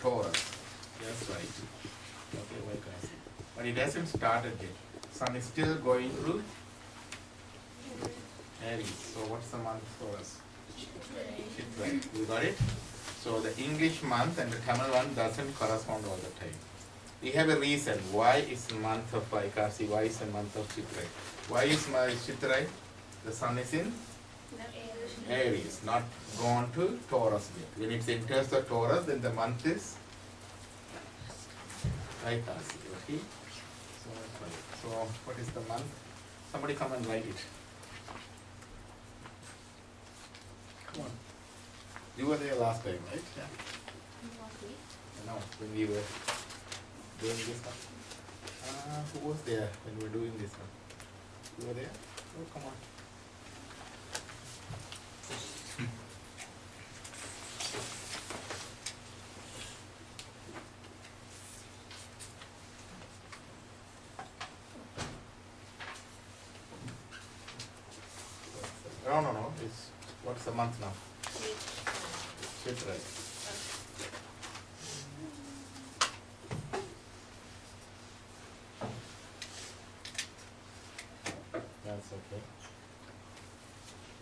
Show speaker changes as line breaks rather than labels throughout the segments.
Taurus. That's right. Okay, Vaikasi. But it hasn't started yet. Sun is still going through Aries. So what's the month for us? Chitrai. You got it? So the English month and the Tamil one doesn't correspond all the time. We have a reason why is the month of Vaikasi, why is the month of Chitrai. Why is my Chitrai? The sun is in Aries, not gone to Taurus yet. When it enters the Taurus, then the month is Vaikasi. Okay? So what is the month? Somebody come and write it. Come on. You were there last time, right? Yeah. No, when we were doing this one. Who was there when we were doing this one? You were there? Oh, come on. No. What's the month now? Chitrai. That's okay.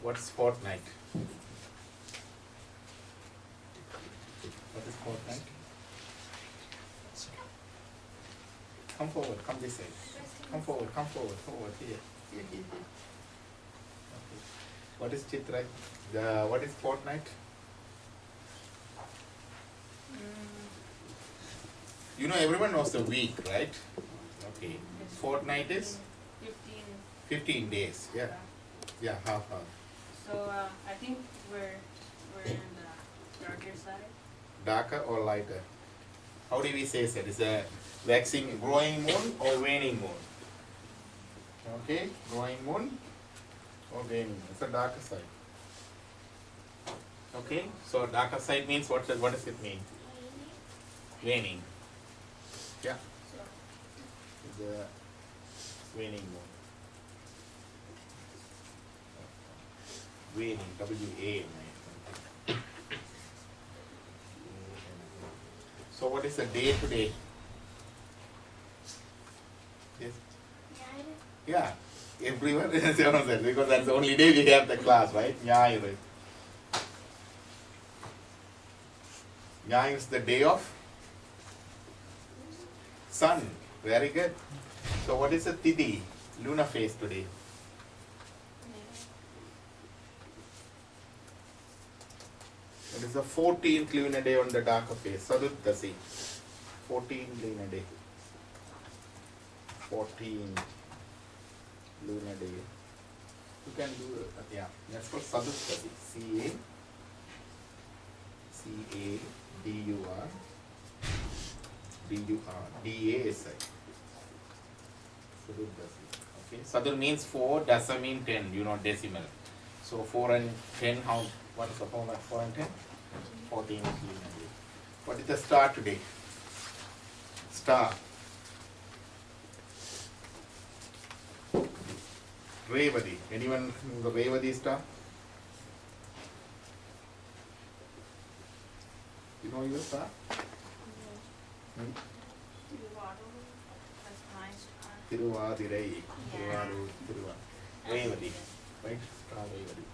What's fortnight? What is fortnight? Come forward, come this side. Come forward, here. Here. Okay. What is Chitrai? What is fortnight? You know, everyone knows the week, right? Okay. Fortnight is? 15 days. Yeah, half.
So I think we're in the darker side.
Darker or lighter? How do we say that? Is a waxing, growing moon or waning moon? Okay, growing moon or waning moon. It's the darker side. Okay, so darker side means what does it mean? Waning. Yeah. It's a waning moon. Waning, W-A. So what is the day today? Yes. Yeah, everyone is because that's the only day we have the class, right? Nyairu. Nyairu is the day of sun. Very good. So what is the Tithi, lunar phase today? It is the 14th lunar day on the darker phase, Saduddasi. 14th lunar day. 14th lunar day. You can do yeah, that's called Saduddasi. C-A-D-U-R-D-A-S-I. Saduddasi. Okay. Sadur means 4, Dasa means 10, you know, decimal. So 4 and 10, how? What is the format? 4 and 10? 14. What is the star today? Star. Revati. Anyone know the Revati star? You know your star? Tiruvadirai. Revati. Right? Star Revati.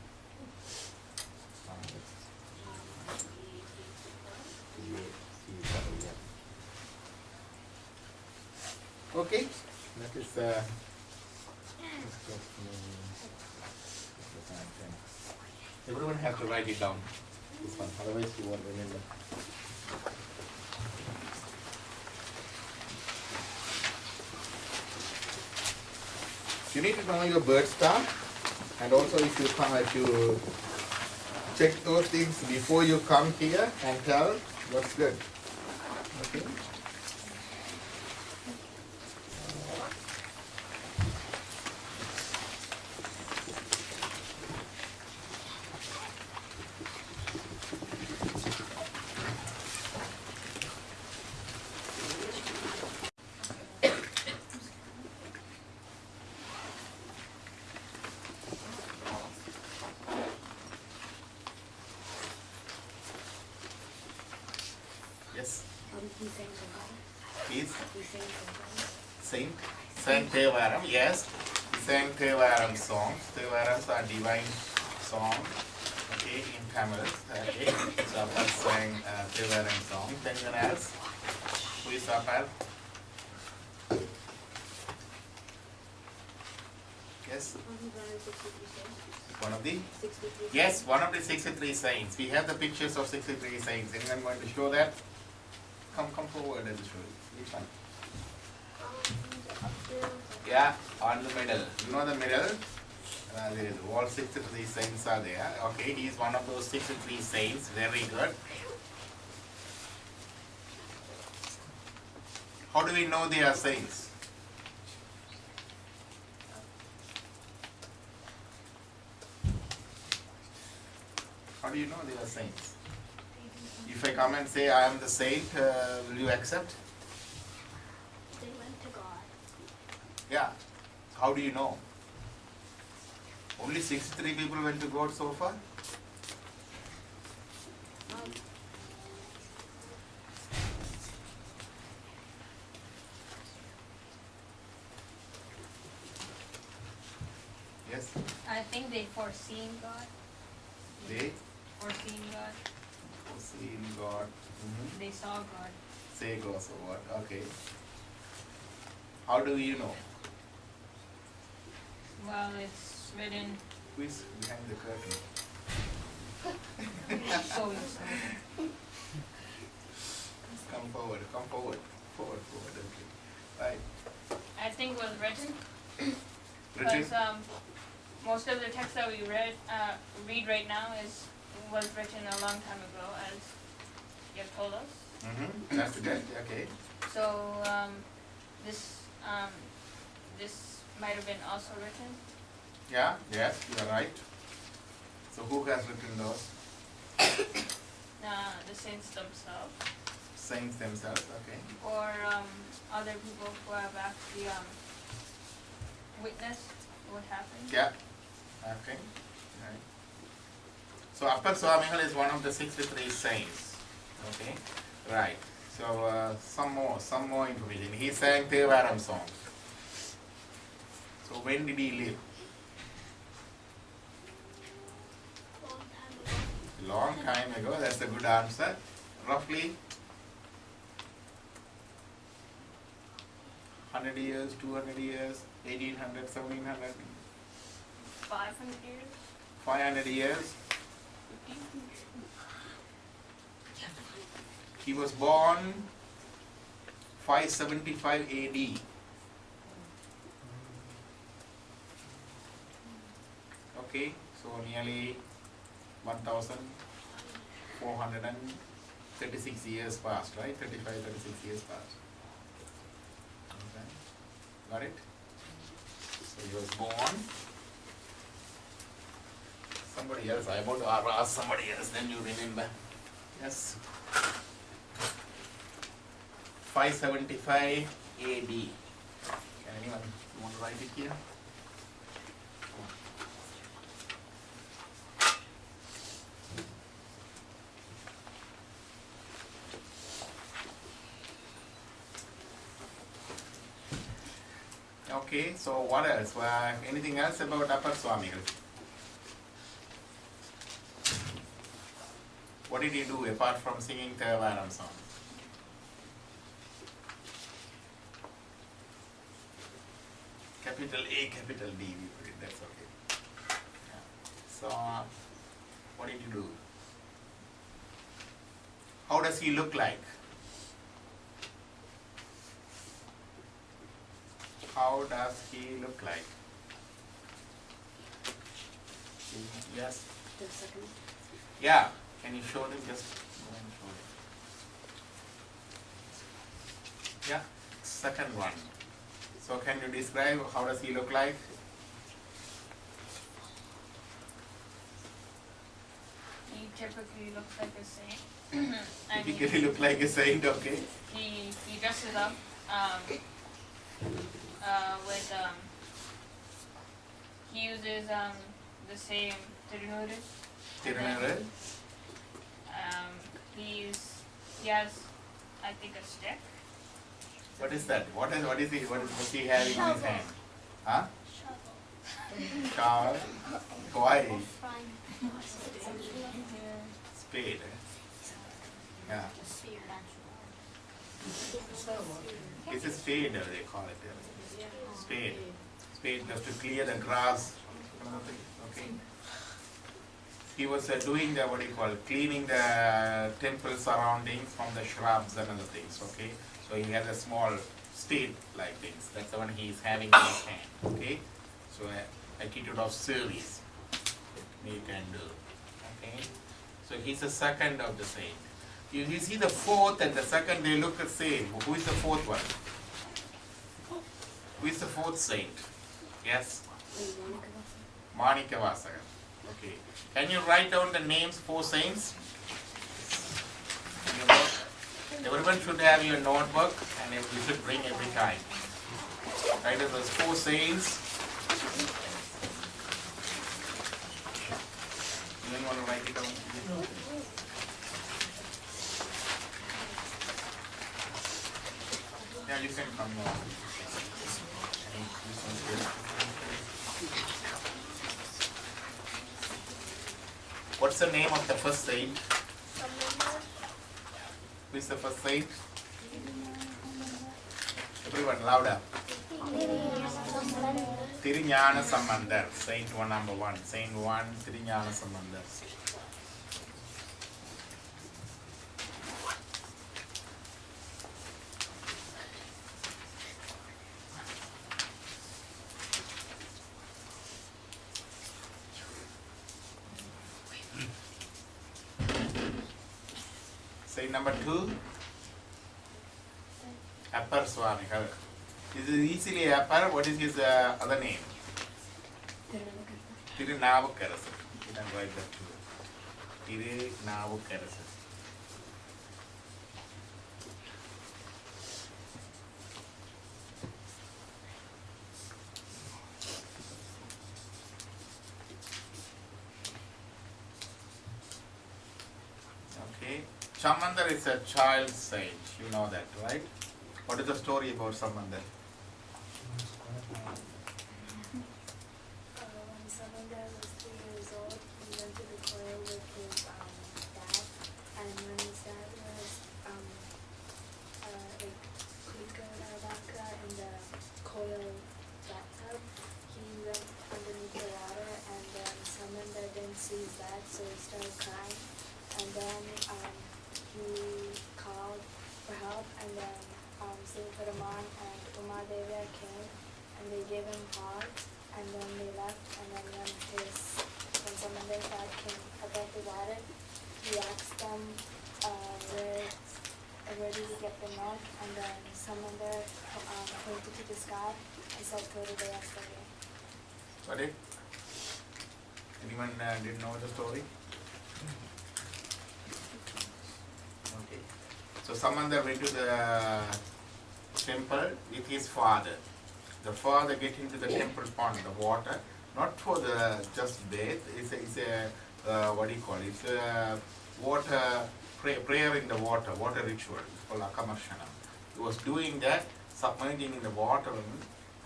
Okay, that is everyone has to write it down, this one, otherwise you won't remember. You need to know your bird star, and also if you check those things before you come here and tell what's good. Okay. Yes.
He sang to God.
He's
He sang to God.
Saint. Saint Thevaram, yes. He sang Thevaram songs. Thevarams are divine songs, okay, in Tamil. Okay. So Apar sang Thevaram songs. Anyone else? Who is Apar? Yes? One of the?
63.
Yes, one of the 63 saints. We have the pictures of 63 saints. Anyone going to show that? Come forward and show it. Be fun. Yeah, on the middle. You know the middle? There is all 63 saints are there. Okay, he is one of those 63 saints. Very good. How do we know they are saints? How do you know they are saints? If I come and say I am the saint, will you accept?
They went to God.
Yeah. How do you know? Only 63 people went to God so far? Yes?
I think they foreseen God.
They
Foreseen God.
seen God.
They saw God.
Say God, so what? Okay. How do you know?
Well, it's written.
Who is behind the curtain?
So you say.
Come forward, forward, okay. Right.
I think it was written
Written?
because most of the text that we read right now was written a long time ago, as you have told us.
That's good. Okay.
So this might have been also written.
Yeah, yes, you are right. So who has written those?
The saints themselves,
Saints themselves, okay.
or other people who have actually witnessed what happened.
Yeah. Okay. Right. So Appar Swamigal is one of the 63 saints. Okay. Right. So some more information. He sang Thevaram songs. So when did he live? Long time ago. That's a good answer. Roughly 100 years, 200 years, 1800, 1700,
500 years.
500 years. He was born 575 AD. Okay, so nearly 1436 years passed, right? 35, 36 years passed. Okay. Got it? So he was born. Somebody else, I want to ask somebody else, then you remember. Yes. 575 AD. Can anyone want to write it here? Okay, so what else? Anything else about Appar Swamigal? What did he do apart from singing Thevaram songs? Capital A, capital D, we put it, that's okay. Yeah. So, what did he do? How does he look like? How does he look like? Yes?
The second.
Yeah. Can you show them? Just go and show them. Yeah. Second one. So can you describe how does he look like?
He typically looks like a saint.
Typically look like a saint, okay.
He dresses up with he uses the same tirunuru.
Tirunuru.
He has I think a stick.
What is that? What is he having in his hand? Huh?
Shovel.
Shovel. Why?
Frying.
Spade. Yeah.
Spear.
It's a spade, they call it. Spade. Spade just to clear the grass. Okay. He was doing the, what do you call it, cleaning the temple surroundings from the shrubs and other things. Okay. So he has a small spade like things. That's the one he is having in his hand. Okay. So attitude of service he can do. Okay. So he's the second of the saint. You see the fourth and the second, they look the same. Who is the fourth one? Who is the fourth saint? Yes? Manikavasaga. Okay. Can you write down the names, 4 saints? In your book? Everyone should have your notebook and you should bring every time. Write down those 4 saints. You want to write it down? Yeah, you can come now. What's the name of the first saint? Who is the first saint? Everyone, louder. Tiriñana Samandar, saint 1, number 1. Saint 1, Tiriñana Samandar. Saint number 2, Appar Swami. This is easily Appar. What is his other name? Tirunavukarasu. You can write that too. Tirunavukarasu. Okay. Samandar is a child saint. You know that, right? What is the story about Samandar?
When Samandar was 3 years old, he went to the coil with his dad, and when his dad was in the coil bathtub, he went underneath the water, and then Samandar didn't see his dad, so he started crying, and then he called for help, and then Sivaparamana and Uma Devi came, and they gave him hogs, and then they left, and then when Samandar's dad came above the water, he asked them where did he get the milk, and then Samandar pointed to the sky and said, "Go to the rest of it."
Got it? Anyone didn't know the story? Okay. So Samandar went to the temple with his father. The father get into the temple pond, the water, not for the just bathe. It's a what do you call it? It's a water prayer in the water ritual. It's called Akamarshana. He was doing that, submerging in the water,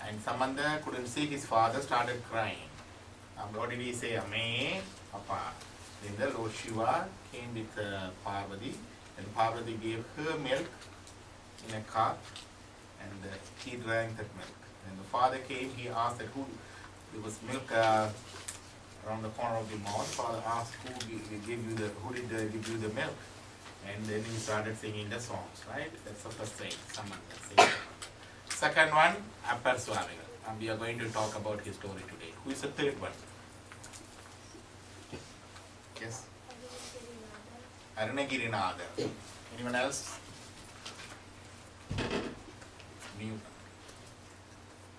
and Samandar couldn't see his father, started crying. What did he say? Ame, Papa. Then the Lord Shiva came with Parvati, and Parvati gave her milk in a cup, and he drank that milk. When the father came, he asked that there was milk around the corner of the mouth. Father asked who did give you the milk, and then he started singing the songs. Right? That's the first thing. Second one, Appar Swami, and we are going to talk about his story today. Who is the third one? Yes. Arunagirinada. Anyone else? New.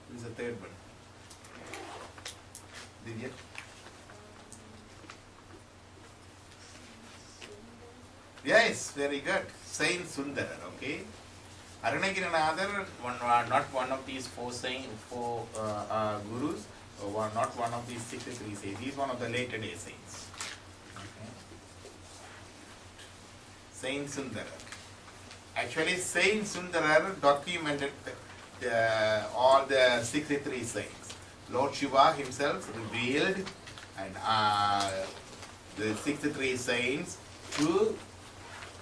Who is the third one? Divya? Yes, very good. Saint Sundara, okay? Arunagirinadar, not one of these four gurus, or not one of these 63 saints. He is one of the later day saints. Okay. Saint Sundara. Actually, Saint Sundarar documented all the 63 saints. Lord Shiva himself revealed and the 63 saints to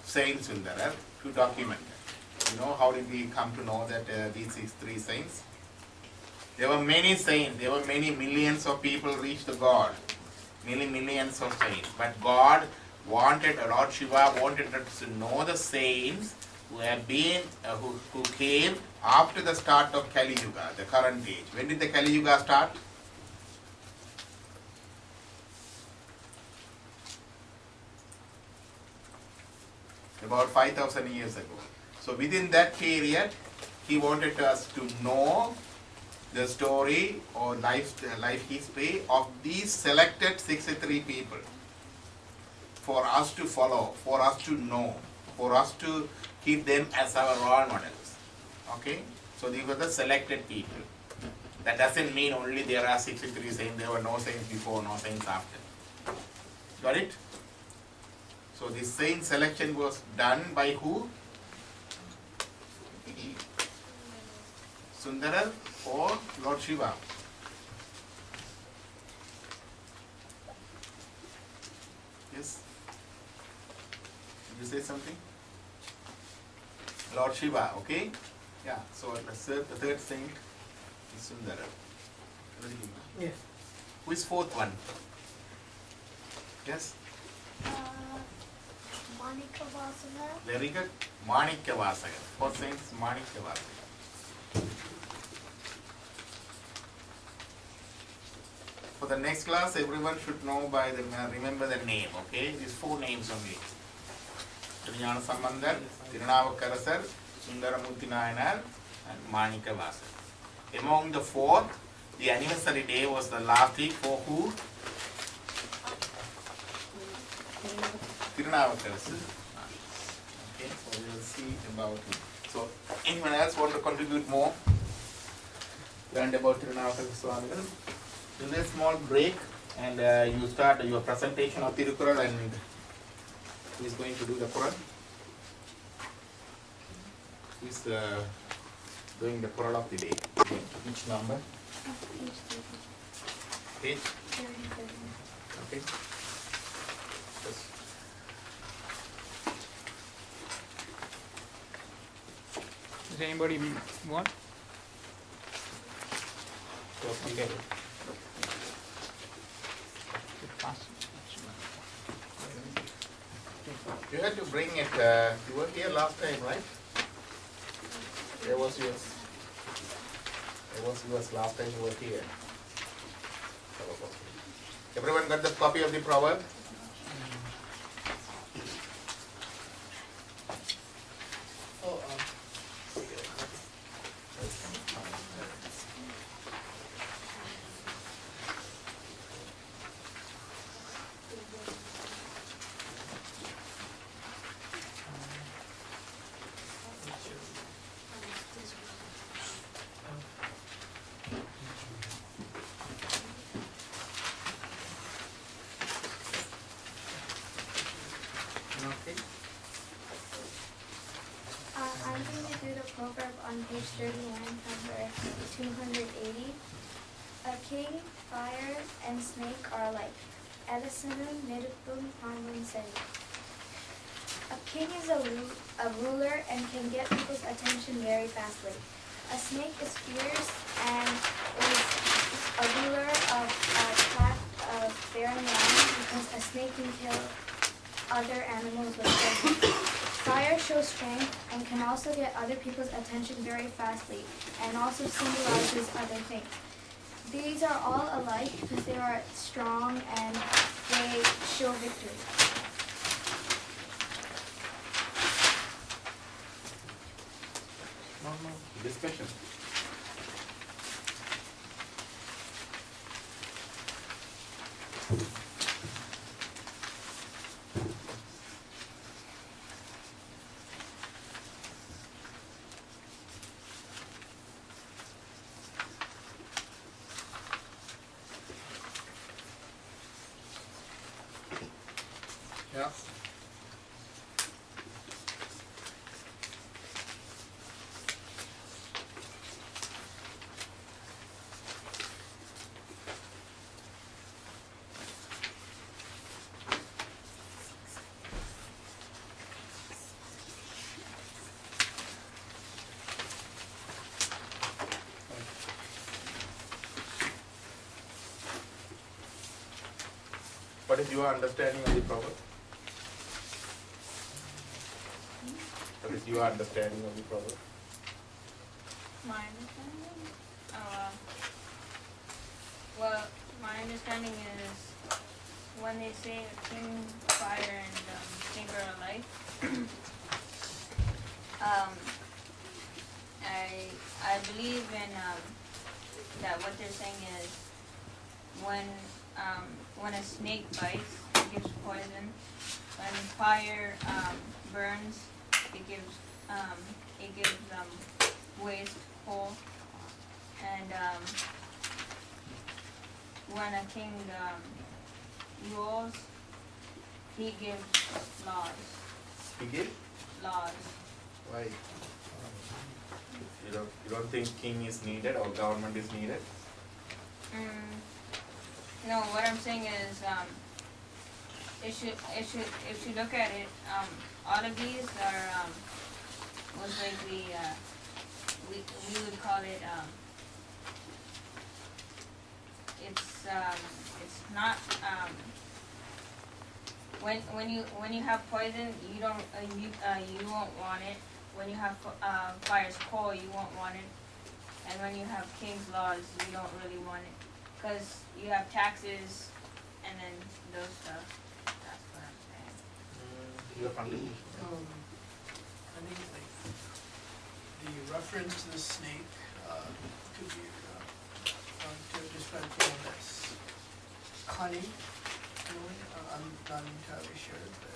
Saint Sundarar to document it. You know, how did we come to know that these 63 saints? There were many saints, there were many millions of people reached the God. Many millions of saints. But God wanted, Lord Shiva wanted us to know the saints who have been, who came after the start of Kali Yuga, the current age. When did the Kali Yuga start? About 5,000 years ago. So within that period, he wanted us to know the story or life history of these selected 63 people for us to follow, for us to know, for us to keep them as our role models. Okay? So these were the selected people. That doesn't mean only there are 63 saints, there were no saints before, no saints after. Got it? So this saint selection was done by who? Sundarar or Lord Shiva? Yes? Did you say something? Lord Shiva, okay? Yeah, so the third saint is Sundarar.
Yes.
Who is fourth one? Yes?
Manikavasana.
Very good. Manikyavasagar. Fourth saint is Manikyavasagar. For the next class, everyone should know by the remember the name. Okay, these four names only. Triyana Sambandar, Tirunavakarasar, Sundaramurti Nayanar, and Manikavasagar. Among the four, the anniversary day was the last week for who? Tirunavakarasar. Okay, so we will see about him. So, anyone else want to contribute more? Learned about Tirunavakarasar Swamigal. We'll do a small break and you start your presentation of Tirukural, and who is going to do the Quran? Who is doing the Quran of the day? Which number? Page? Okay. Yes.
Does anybody want?
Okay. You had to bring it, you were here last time, right? There was yours. There was yours last time you were here. Everyone got the copy of the proverb?
I'm going to do the proverb on page 39, number 280. A king, fire, and snake are alike. Elisinum nidupum harmon seni. A king is a ruler and can get people's attention very fastly. A snake is fierce and is a ruler of a tract of barren land because a snake can kill other animals with poison. Fire shows strength and can also get other people's attention very fastly and also symbolizes other things. These are all alike because they are strong and they show victory.
No. Discussion. Yeah. What is your understanding of the proverb? What is your understanding of the proverb?
My understanding? Oh, well, my understanding is when they say king, fire, and finger are alike, I believe in that what they're saying is when a snake bites, it gives poison. When fire burns, it gives waste, coal, and when a king rules, he gives laws.
He gives?
Laws.
Why? You don't think king is needed or government is needed?
No, what I'm saying is, if you look at it, all of these are, was like we would call it, it's not, when you have poison, you don't, you won't want it. When you have fire's coal, you won't want it. And when you have king's laws, you don't really want it. Because you have taxes and then those stuff. That's what I'm saying.
Your contribution.
I think like the reference to the snake could be to describe someone that's cunning. I'm not entirely sure, but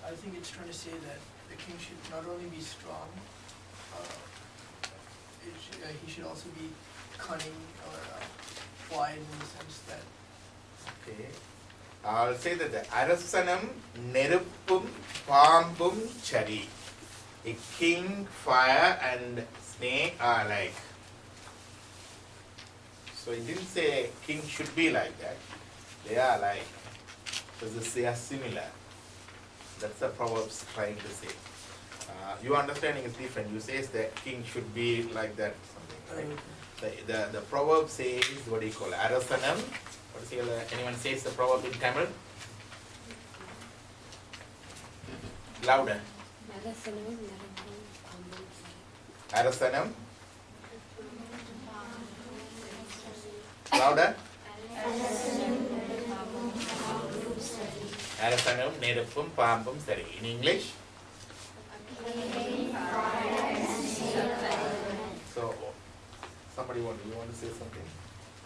I think it's trying to say that the king should not only be strong, he should also be cunning or wise in the sense that.
Okay. I'll say that the Arasanam Neruppum Pambum Chari. A king, fire, and snake are like. So it didn't say king should be like that. They are like, because they are similar. That's the Proverbs trying to say. Your understanding is different. You say that king should be like that, something, right? The proverb says, what do you call it? Arasanam. What is it? Anyone says the proverb in Tamil? Louder. Arasanam. Louder. Arasanam, Neruppum, Pambum, Sari. In English? So, somebody you want to say something?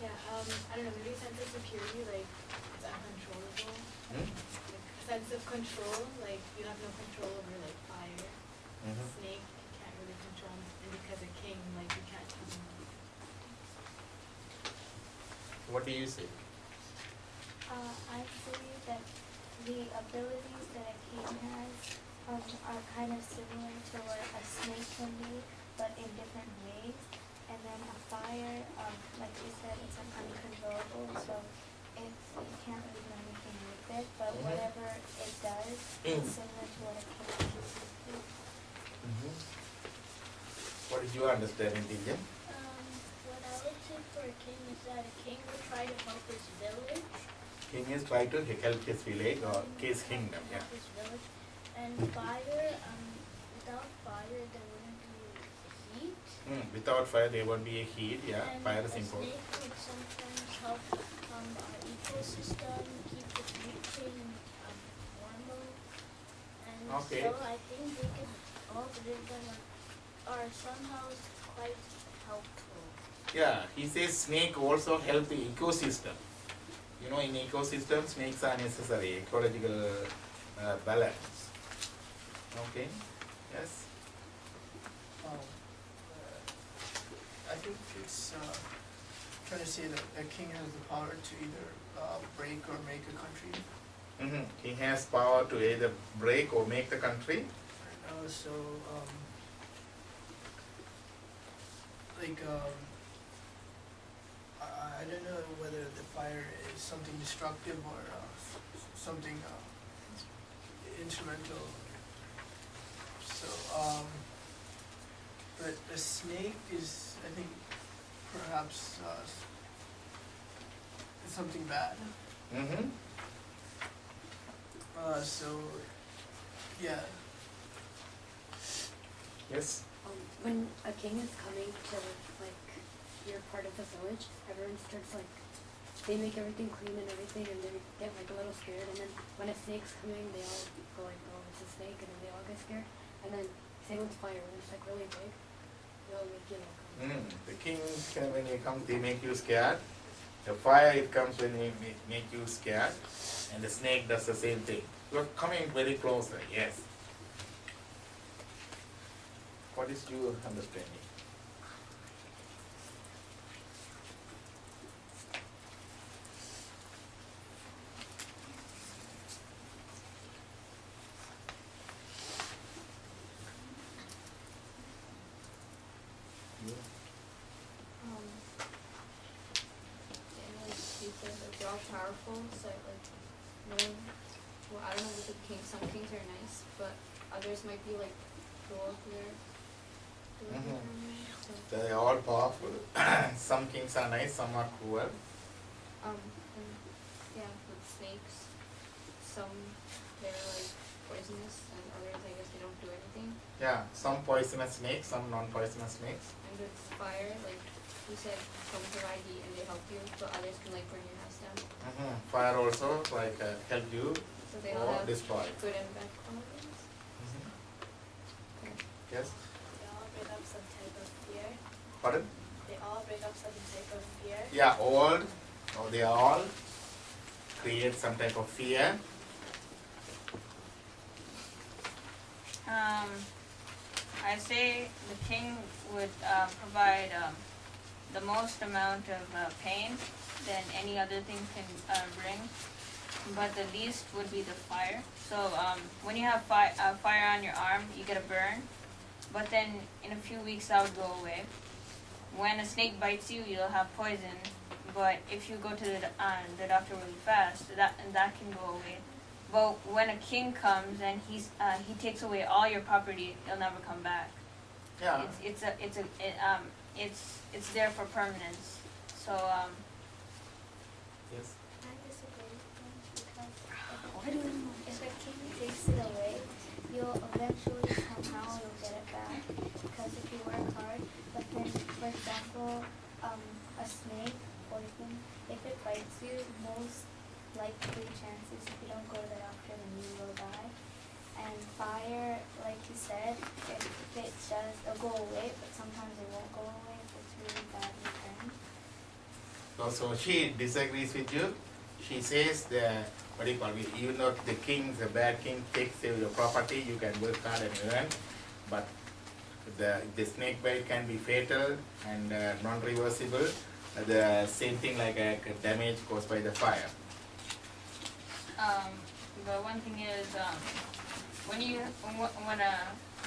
Yeah, I don't know, maybe a sense of security, like, it's uncontrollable. Like, a sense of control, like, you have no control over, like, fire. Snake, you can't really control, and because a king, like, you can't tell him.
What do you say?
I believe that the abilities that a king has are kind of similar to what a snake can be, but in different ways. And then a fire, like you said, it's uncontrollable, so you can't really do anything with it, but whatever it does, it's similar to what a king can do.
What is your understanding, Divya?
What I would say for a king is that a king would try to help his village.
King is try to help his village or his kingdom, yeah.
His village. And fire, without fire there wouldn't be heat.
Without fire there won't be a heat, yeah.
And
Fire is
a
important.
snake would sometimes help our ecosystem, keep the food chain normal. And
Okay.
so I think they can, all three of them are somehow quite helpful.
Yeah, he says snake also help the ecosystem. You know, in ecosystem, snakes are necessary, ecological balance. Okay, yes?
I think it's trying to say that a king has the power to either break or make a country.
He has power to either break or make the country.
So, like, I don't know whether the fire is something destructive or something instrumental. So, but a snake is, I think, perhaps something bad.
Mm-hmm.
So, yeah.
Yes.
When a king is coming to like your part of the village, everyone starts like they make everything clean and everything, and they get like a little scared. And then when a snake's coming, they all go like, "Oh, it's a snake," and then they all get scared. And then same with fire, when it's like really big, they'll make you like.
The king, when he comes, they make you scared. The fire, it comes when they make you scared, and the snake does the same thing. You're coming very closer. Yes. What is your understanding?
You said like they're all powerful, so like no, well I don't know with the king. Some kings are nice, but others might be like cruel to their family. So,
They are all powerful. Some kings are nice, some are cruel.
and, yeah, with snakes, some they're like poisonous, and others I guess they don't do anything.
Yeah, some poisonous snakes, some non-poisonous snakes.
And with fire, like you said, some provide heat and they help you, but others can like burn your house down.
Fire also like help you
So they all
or
have
destroy.
good and bad qualities. Okay.
Yes.
They all bring up some type of fear.
Pardon?
They all bring up some type of fear.
Yeah, all or they all create some type of fear.
I say the king would provide the most amount of pain than any other thing can bring, but the least would be the fire. So when you have fire on your arm, you get a burn, but then in a few weeks that would go away. When a snake bites you, you'll have poison, but if you go to the doctor really fast, that can go away. But when a king comes and he takes away all your property, he'll never come back.
Yeah.
It's there for permanence. So
Yes.
I disagree because if a king takes it away, you'll eventually somehow you'll get it back. Because if you work hard, but then, for example, a snake poison, if it bites you, most likely chances if you don't go to the doctor, then you will die. And fire, like you said, if it does, it'll go away, but sometimes it won't go away if it's really badly burned.
So she disagrees with you. She says that what do you call it? Even though the king, the bad king, takes away your property, you can work hard and earn, but the snake bite can be fatal and non-reversible. The same thing like damage caused by the fire.
but one thing is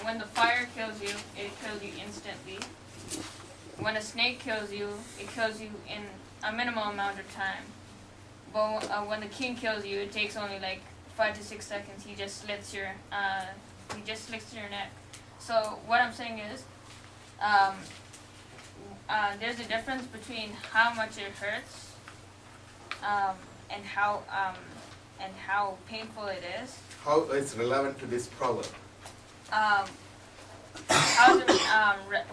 when the fire kills you, it kills you instantly. When a snake kills you, it kills you in a minimal amount of time. But when the king kills you, it takes only like 5 to 6 seconds. He just slits your neck. So what I'm saying is, there's a difference between how much it hurts, and how painful it is.
How it's relevant to this problem?
How is it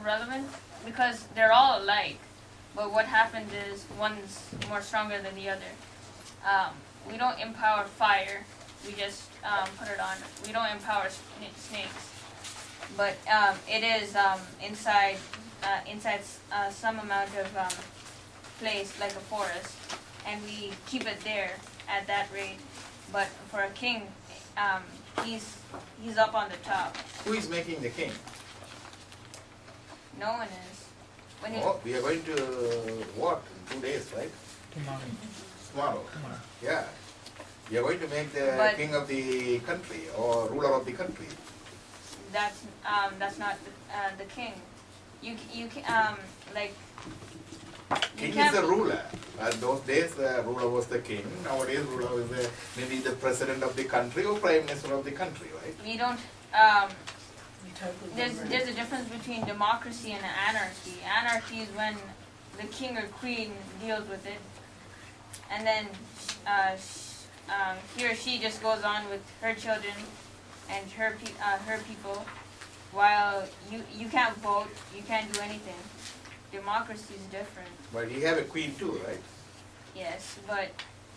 relevant? Because they're all alike, but what happens is one's more stronger than the other. We don't empower fire, we just put it on. We don't empower snakes, but it is inside some amount of place, like a forest, and we keep it there at that rate. But for a king, he's up on the top.
Who is making the king?
No one is. When you,
Oh, we are going to what? In 2 days, right?
Tomorrow.
Tomorrow. Yeah. We are going to make the
But-
king of the country or ruler of the country.
that's not the king. You like.
King
can't
is the
be-
ruler. Those days the ruler was the king. Nowadays ruler is maybe the president of the country or prime minister of the country, right?
We don't. There's a difference between democracy and anarchy. Anarchy is when the king or queen deals with it, and then he or she just goes on with her children and her people, while you can't vote, you can't do anything. Democracy is different.
But you have a queen too, right?
Yes, but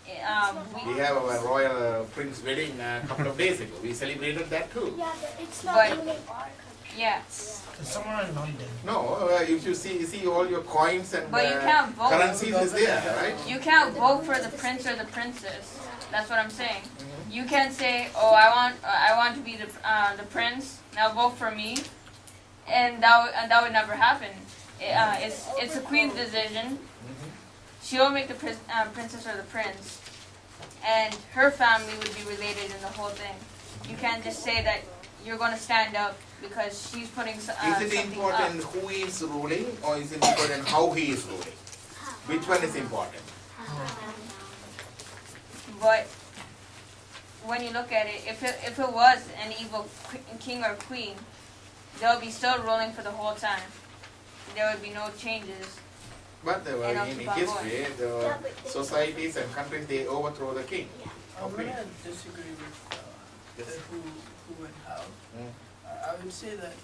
We have our royal prince wedding a couple of days ago. We celebrated that too.
Yeah, but it's not
But-
even in our country.
yeah.
Somewhere in London.
No, if you see all your coins and
But you can't vote.
currencies is there, right?
You can't vote for the prince or the princess. That's what I'm saying.
Mhm.
You can't say, "Oh, I want to be the prince. Now vote for me," and that would never happen. It's the queen's decision.
Mhm.
She'll make the princess or the prince, and her family would be related in the whole thing. You can't just say that you're going to stand up because she's putting
Is it
something
important
up.
who is ruling or is it important how he is ruling? Which one is important?
But when you look at it, if it was an evil king or queen, they'll be still ruling for the whole time. There would be no changes.
But there were,
And I'll
in
keep on
history, the societies and countries, they overthrow the king.
I'm
Okay.
gonna disagree with
Yes.
the who and how.
Mm.
I would say that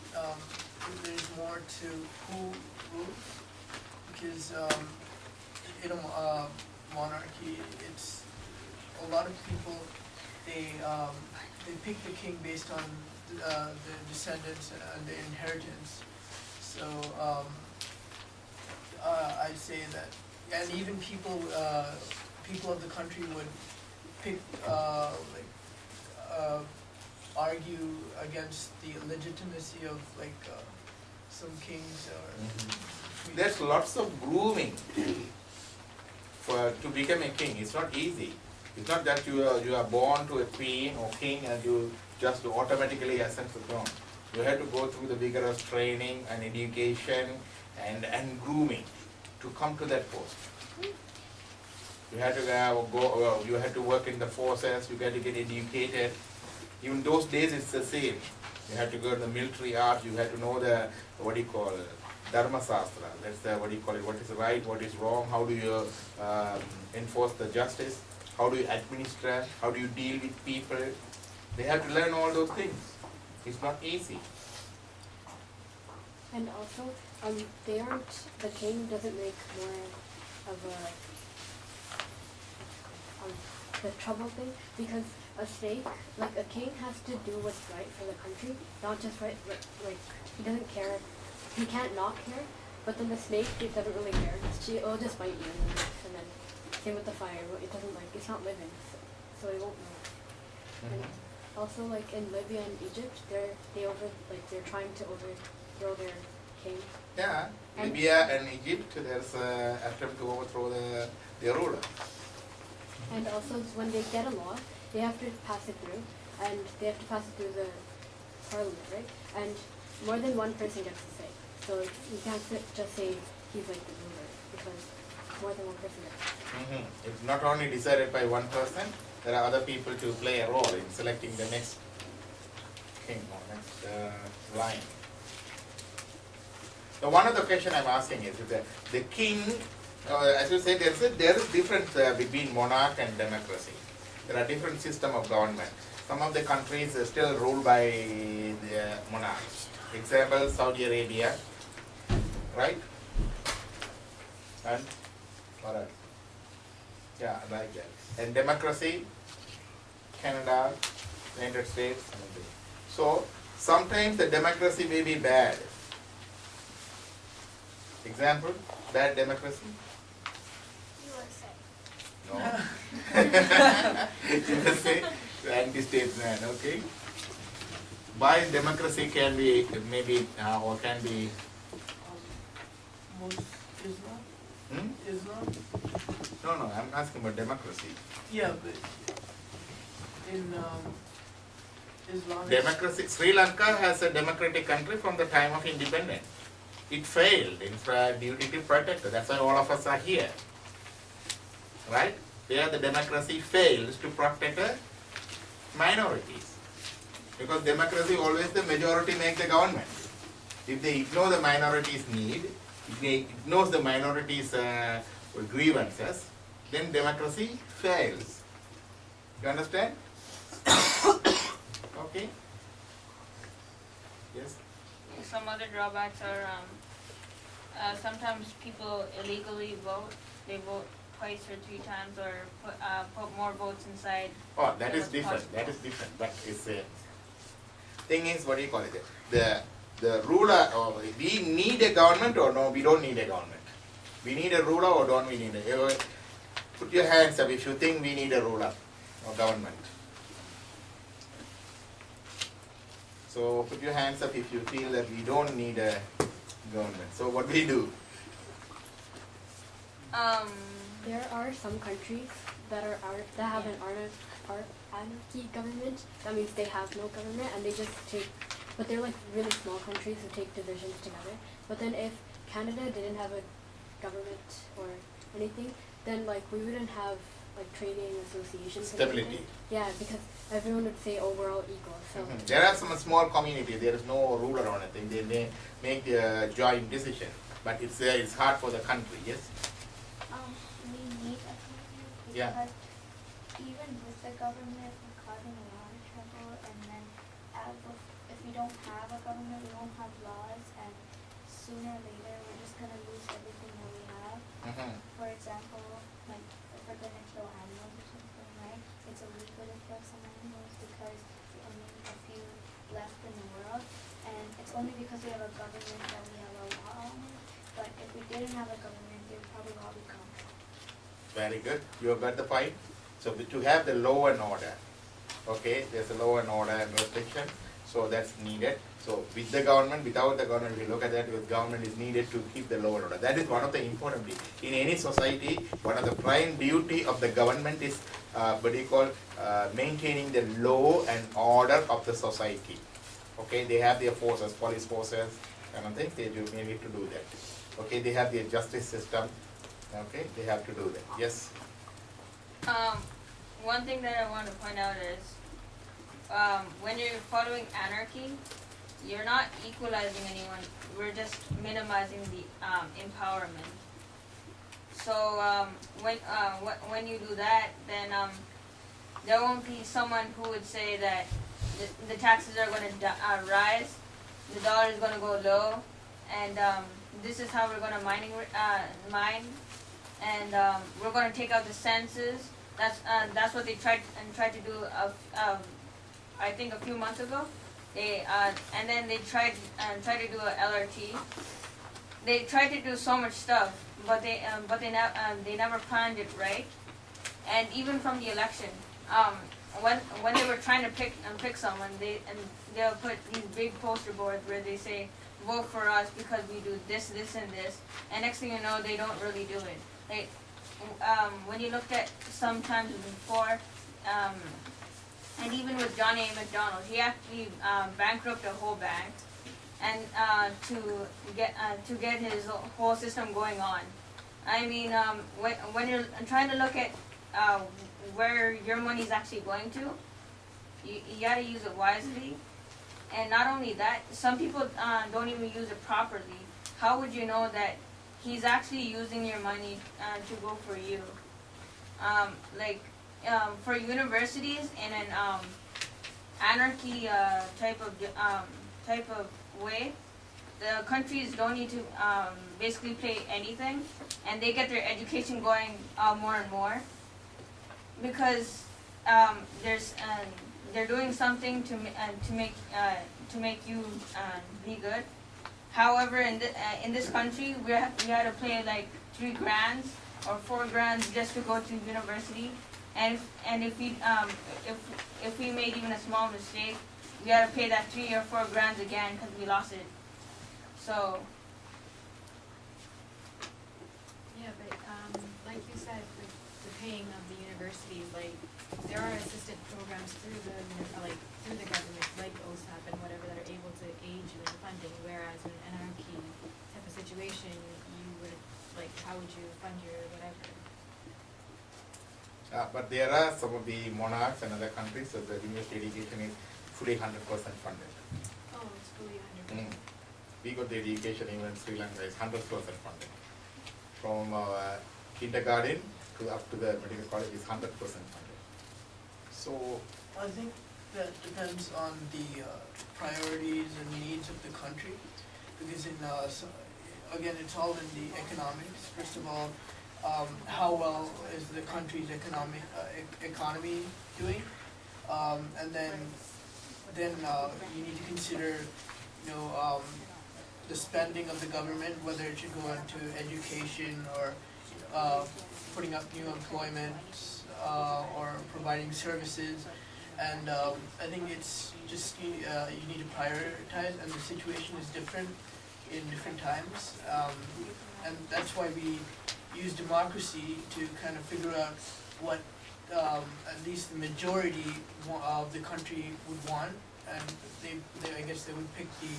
there's more to who rules, because in a monarchy, it's a lot of people, they pick the king based on the descendants and the inheritance. So I'd say that, and even people of the country would pick argue against the legitimacy of some kings or queens.
There's lots of grooming to become a king. It's not easy. It's not that you are born to a queen or king and you just automatically ascend the throne. You have to go through the vigorous training and education and grooming to come to that post. You have to you have to work in the forces, you got to get educated. Even those days it's the same. You have to go to the military arts, you have to know the, Dharma Sastra. That's the, what is right, what is wrong, how do you enforce the justice, how do you administer, how do you deal with people. They have to learn all those things. It's not easy.
And also, the king doesn't make more of the trouble thing, because a snake, like a king has to do what's right for the country, not just right, like, he doesn't care, he can't not care, but then the snake, it doesn't really care, it'll just bite you, and then same with the fire, it doesn't it's not living, so it won't know. And also, like, in Libya and Egypt, they're trying to overthrow their king.
Yeah,
And-
Libya and Egypt, there's an attempt to overthrow their ruler.
And also, when they get a law, they have to pass it through, and they have to pass it through the parliament, right? And more than one person gets to say. So you can't just say he's like the ruler, because more than one person gets to say.
It's not only decided by one person, there are other people to play a role in selecting the next king or next line. So one of the question I'm asking is that the king, as you say, there is difference between monarch and democracy. There are different system of government. Some of the countries are still ruled by the monarchs. Example, Saudi Arabia, right? And what else? Yeah, like that. And democracy, Canada, United States. So sometimes the democracy may be bad. Example, bad democracy?
USA.
No. USA, anti-statesman, okay? Why democracy can be, maybe, or can be,
Most Islam?
hmm?
Islam?
No, I'm asking about democracy.
Yeah, but in Islamic...
Democracy, Sri Lanka has a democratic country from the time of independence. It failed in duty to protect it. That's why all of us are here. Right? Where the democracy fails to protect minorities. Because democracy always the majority make the government. If they ignore the minorities' need, if they ignore the minorities' grievances, then democracy fails. You understand? Okay. Yes.
Some other drawbacks are sometimes people illegally vote. They vote twice or 3 times, or put more votes inside.
Oh, that
than
is
what's
different.
possible.
That is different. But it's a thing is, what do you call it? The ruler. Or we need a government or no? We don't need a government. We need a ruler or don't we need a? Put your hands up if you think we need a ruler or government. So put your hands up if you feel that we don't need a government. So what we do?
There are some countries that have an anarchy government. That means they have no government and they just take, but they're like really small countries who take divisions together. But then if Canada didn't have a government or anything, then like we wouldn't have like trading associations.
Stability.
Yeah, because everyone would say, oh, we're all equal. So
There are some small communities. There is no ruler or anything. They may make the joint decision, but it's hard for the country. Yes.
We need a government because
Yeah.
even with the government, we're causing a lot of trouble. And then if we don't have a government, we won't have laws, and sooner or later, we're just gonna lose everything that we have. For example, like if we're gonna kill animals or something, right? It's illegal to kill some animals because we only have a few left in the world, and it's only because we have a government that we have a law on it. But if we didn't have a government, they would probably all become.
Very good. You have got the point. So to have the law and order, okay, there's a law and order and restriction. So that's needed. So with the government, without the government, we look at that. With government is needed to keep the law and order. That is one of the important things. In any society, one of the prime duty of the government is maintaining the law and order of the society. Okay, they have their forces, police forces, and things. They need to do that. Okay, they have their justice system. Okay, they have to do that. Yes.
One thing that I want to point out is when you're following anarchy, you're not equalizing anyone. We're just minimizing the empowerment. So when you do that, then there won't be someone who would say that the taxes are going to rise, the dollar is going to go low, and this is how we're going to mine, and we're going to take out the census. That's what they tried to do. I think a few months ago. And then they tried to do a LRT. They tried to do so much stuff, but they never planned it right. And even from the election, when they were trying to pick someone, they'll put these big poster boards where they say, vote for us because we do this, this, and this. And next thing you know, they don't really do it. When you looked at sometimes before, and even with John A. McDonald, he actually bankrupted a whole bank, and to get his whole system going on. I mean, when you're trying to look at where your money is actually going to, you gotta use it wisely. And not only that, some people don't even use it properly. How would you know that he's actually using your money to go for you? For universities in an anarchy type of way, the countries don't need to basically pay anything, and they get their education going more and more because they're doing something to make you be good. However, in this country, we had to pay like $3,000 or $4,000 just to go to university, and if we made even a small mistake, we had to pay that $3,000 or $4,000 again because we lost it. So.
Yeah, but like you said, with the paying of the universities, like there are assistant programs through the government, like OSAP and whatever, that are able to aid you in funding. Whereas in an anarchy type of situation, you would how would you fund your whatever?
But there are some of the monarchs and other countries, so the university education is fully 100% funded.
Oh, it's fully 100%.
We got the education even in Sri Lanka is 100% funded. From kindergarten to up to the medical college is 100% funded. So,
I think that depends on the priorities and needs of the country, because again, it's all in the economics. First of all, how well is the country's economy doing, and then you need to consider, the spending of the government, whether it should go into education or putting up new employment or providing services. And I think it's just you need to prioritize, and the situation is different in different times, and that's why we use democracy to kind of figure out what at least the majority of the country would want, and I guess they would pick the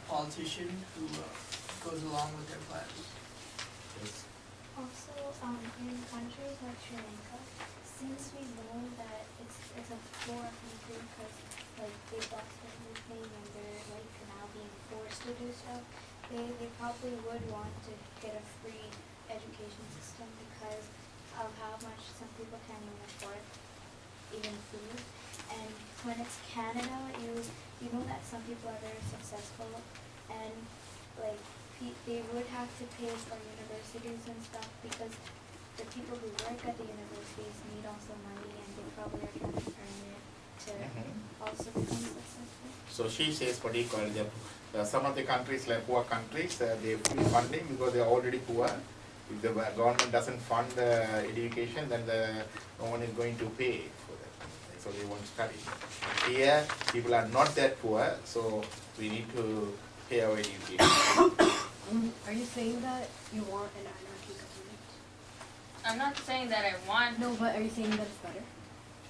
politician who goes along with their plans.
yes.
Also, in countries like Sri Lanka, since we know that it's a poor country because like they lost everything and they're like now being forced to do stuff, they probably would want to get a free education system because of how much some people can't even afford even food. And when it's Canada, you know that some people are very successful and like they would have to pay for universities and stuff because the people who work at the universities need also money and they probably are trying to earn it to also become successful.
So she says what do you call it? Some of the countries like poor countries, they free funding because they are already poor. If the government doesn't fund education, then no one is going to pay for that. So they won't study. Here, people are not that poor, so we need to pay our education.
Are you saying that you want an anarchy government?
I'm not saying that I want.
No, but are you saying that it's better?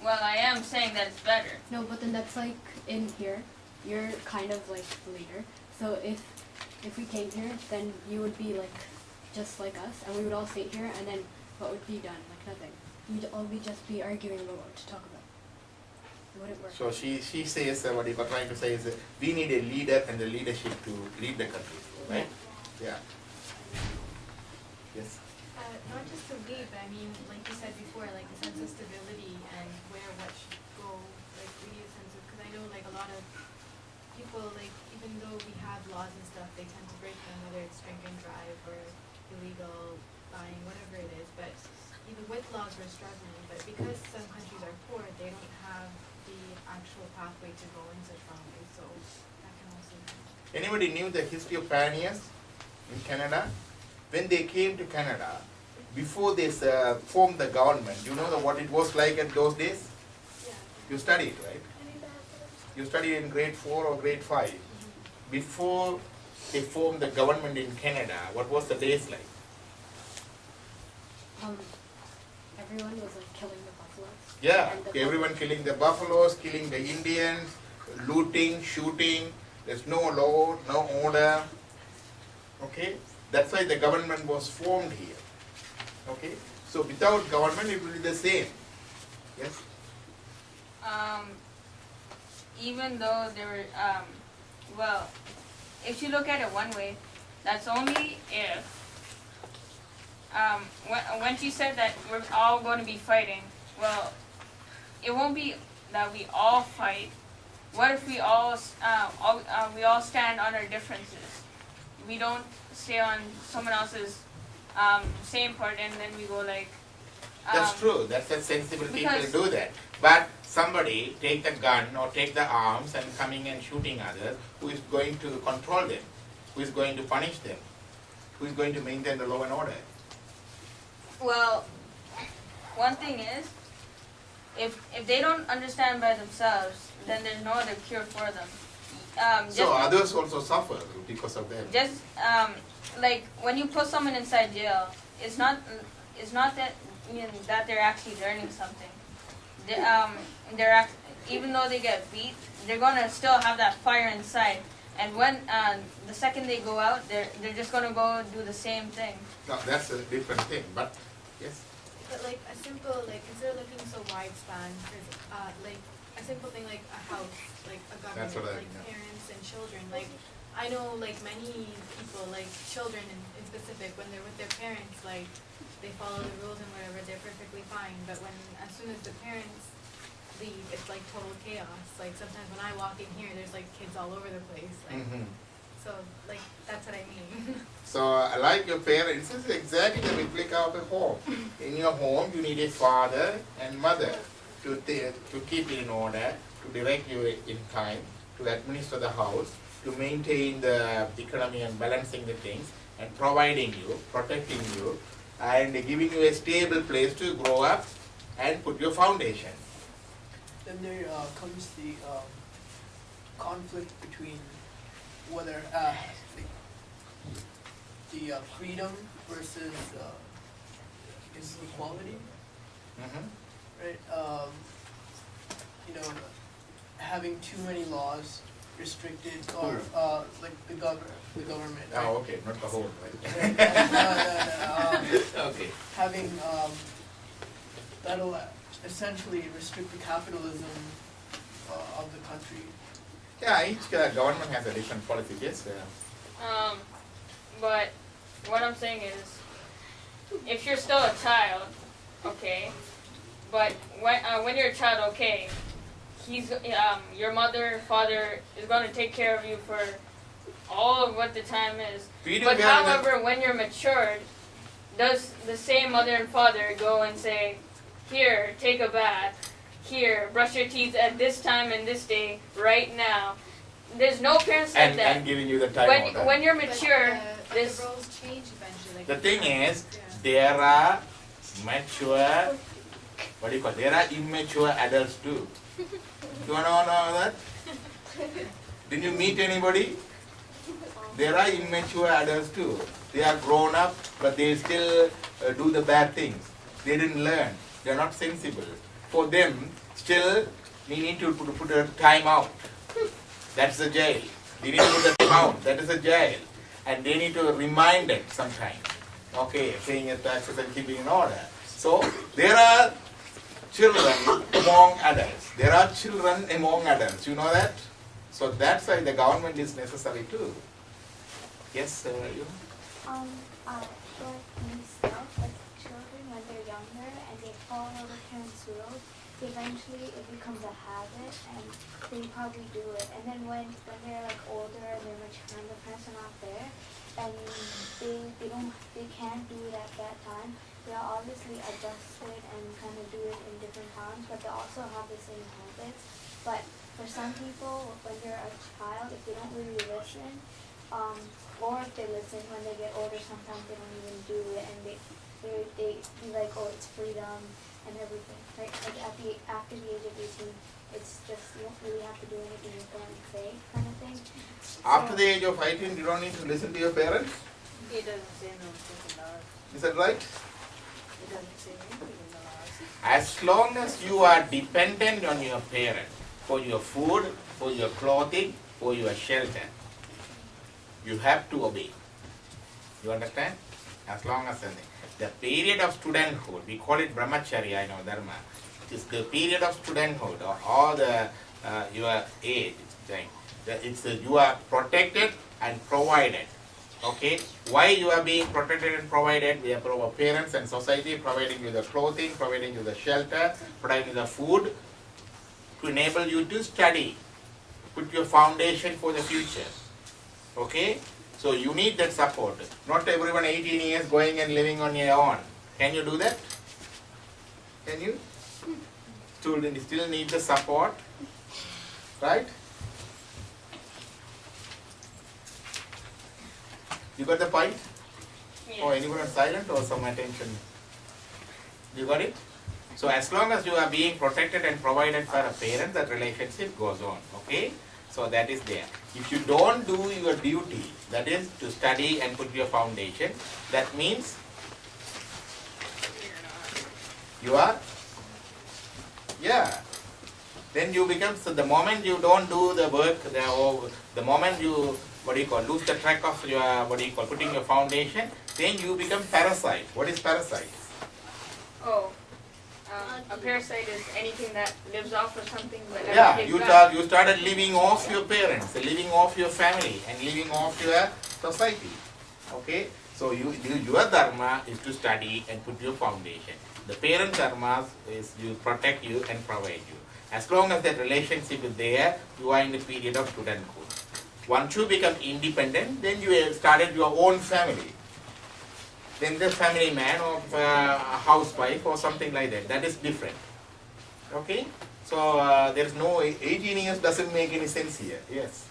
Well, I am saying that it's better.
No, but then that's like in here, you're kind of like the leader. So if we came here, then you would be like just like us, and we would all sit here, and then what would be done? Like nothing. You'd all be just be arguing about what to talk about. It wouldn't work.
So she says what you are trying to say is we need a leader and the leadership to lead the country, right? Yeah. Yes.
Not just to lead, but I mean, like you said before, like a sense of stability and where what should go. Like we need a sense of, because I know like a lot of people, like even though we have laws and stuff, they tend to break them, whether it's drink and drive or illegal buying, whatever it is. But even with laws, we're struggling. But because some countries are poor, they don't have the actual pathway to go in such wrong ways. So that can also be.
Anybody knew the history of pioneers in Canada? When they came to Canada, before they formed the government, you know what it was like in those days?
Yeah.
You studied, right? You studied in grade 4 or grade 5. Before they formed the government in Canada, what was the days like?
Everyone was like killing the buffaloes.
Yeah,
And the
everyone killing the buffaloes, killing the Indians, looting, shooting. There's no law, no order. Okay, that's why the government was formed here. Okay, so without government, it will be the same. Yes.
Even though there were, well, if you look at it one way, that's only if, once you said that we're all going to be fighting, well, it won't be that we all fight. What if we all stand on our differences? We don't stay on someone else's same part and then we go like.
That's true. That's a sensible people
because-
do that. But somebody take the gun or take the arms and coming and shooting others, who is going to control them? Who is going to punish them? Who is going to maintain the law and order?
Well, one thing is, if they don't understand by themselves, then there's no other cure for them.
So others also suffer because of them.
Just like when you put someone inside jail, it's not that that they're actually learning something. Even though they get beat, they're gonna still have that fire inside. And when the second they go out, they're just gonna go do the same thing.
No, that's a different thing. But yes.
But like a simple, like instead of looking so wide span, there's like a simple thing like a house, like a government,
That's what I
like
mean, yeah.
parents and children. Like I know like many people, like children in specific, when they're with their parents, like they follow the rules and whatever, they're perfectly fine. But when as soon as the parents leave, it's like total chaos. Like sometimes when I walk in here, there's like kids all over the place. Like, so like that's what I mean.
So, like your parents, it's exactly the replica of a home. In your home, you need a father and mother to keep it in order, to direct you in time, to administer the house, to maintain the economy and balancing the things, and providing you, protecting you, and giving you a stable place to grow up and put your foundation.
Then there comes the conflict between whether the freedom versus is equality, right? You know, having too many laws restricted, or like the government. Right?
Oh, okay, not the whole, right?
No.
Okay.
Having that'll essentially restrict the capitalism of the country.
Yeah, each government has a different policy, yes.
But what I'm saying is, if you're still a child, okay, but when you're a child, okay, your mother, father is going to take care of you for all of what the time is. But however, when you're matured, does the same mother and father go and say, here, take a bath, here, brush your teeth at this time and this day, right now? There's no parents like that.
And giving you the time order.
When you're mature,
but the roles change eventually. Like
the thing is, there are mature, there are immature adults too. You want to know that? Did you meet anybody? There are immature adults too. They are grown up, but they still do the bad things. They didn't learn. They are not sensible. For them, still, we need to put a time out. That's a jail. They need to put a time out. That is a jail. And they need to remind it sometimes. Okay, paying your taxes and keeping in order. So, there are children among adults. There are children among adults. You know that? So that's why the government is necessary too. Yes, you?
For myself, like children when they're younger and they follow the parents' rules, eventually it becomes a habit and they probably do it. And then when they're like older and they're mature and the parents are not there, and they can't do it at that time, they'll obviously adjust it and kind of do it in different times, but they also have the same habits. But for some people, when they're a child, if they don't really listen, or if they listen when they get older, sometimes they don't even do it, and they be like, oh, it's freedom and everything, right? Like after the age of 18, it's just, you don't really have to do anything you don't say, kind of thing.
After the age of 18, you don't need to listen to your parents?
He doesn't say no to the laws.
Is that right?
He doesn't say anything in the laws.
As long as you are dependent on your parents for your food, for your clothing, for your shelter, you have to obey. You understand? As long as the period of studenthood, we call it brahmacharya in our dharma. It is the period of studenthood or all the your age. You are protected and provided. Okay? Why you are being protected and provided? We are our parents and society providing you the clothing, providing you the shelter, providing you the food to enable you to study, put your foundation for the future. Okay? So you need that support. Not everyone 18 years going and living on your own. Can you do that? Can you? Still need the support. Right? You got the point?
Yes.
Or anyone silent or some attention? You got it? So as long as you are being protected and provided for a parent, that relationship goes on. Okay? So that is there. If you don't do your duty, that is to study and put your foundation, that means you are, then you become, so the moment you don't do the work, the moment you, lose the track of your, putting your foundation, then you become parasite. What is parasite?
Oh, a parasite is anything that lives off of something but never
Yeah,
takes
you
back.
started living off your parents, living off your family, and living off your society. Okay? So your dharma is to study and put your foundation. The parent dharma is you protect you and provide you. As long as that relationship is there, you are in the period of good and good. Once you become independent, then you have started your own family. Then the family man or a housewife or something like that. That is different. Okay? So there is no 18 years doesn't make any sense here. Yes.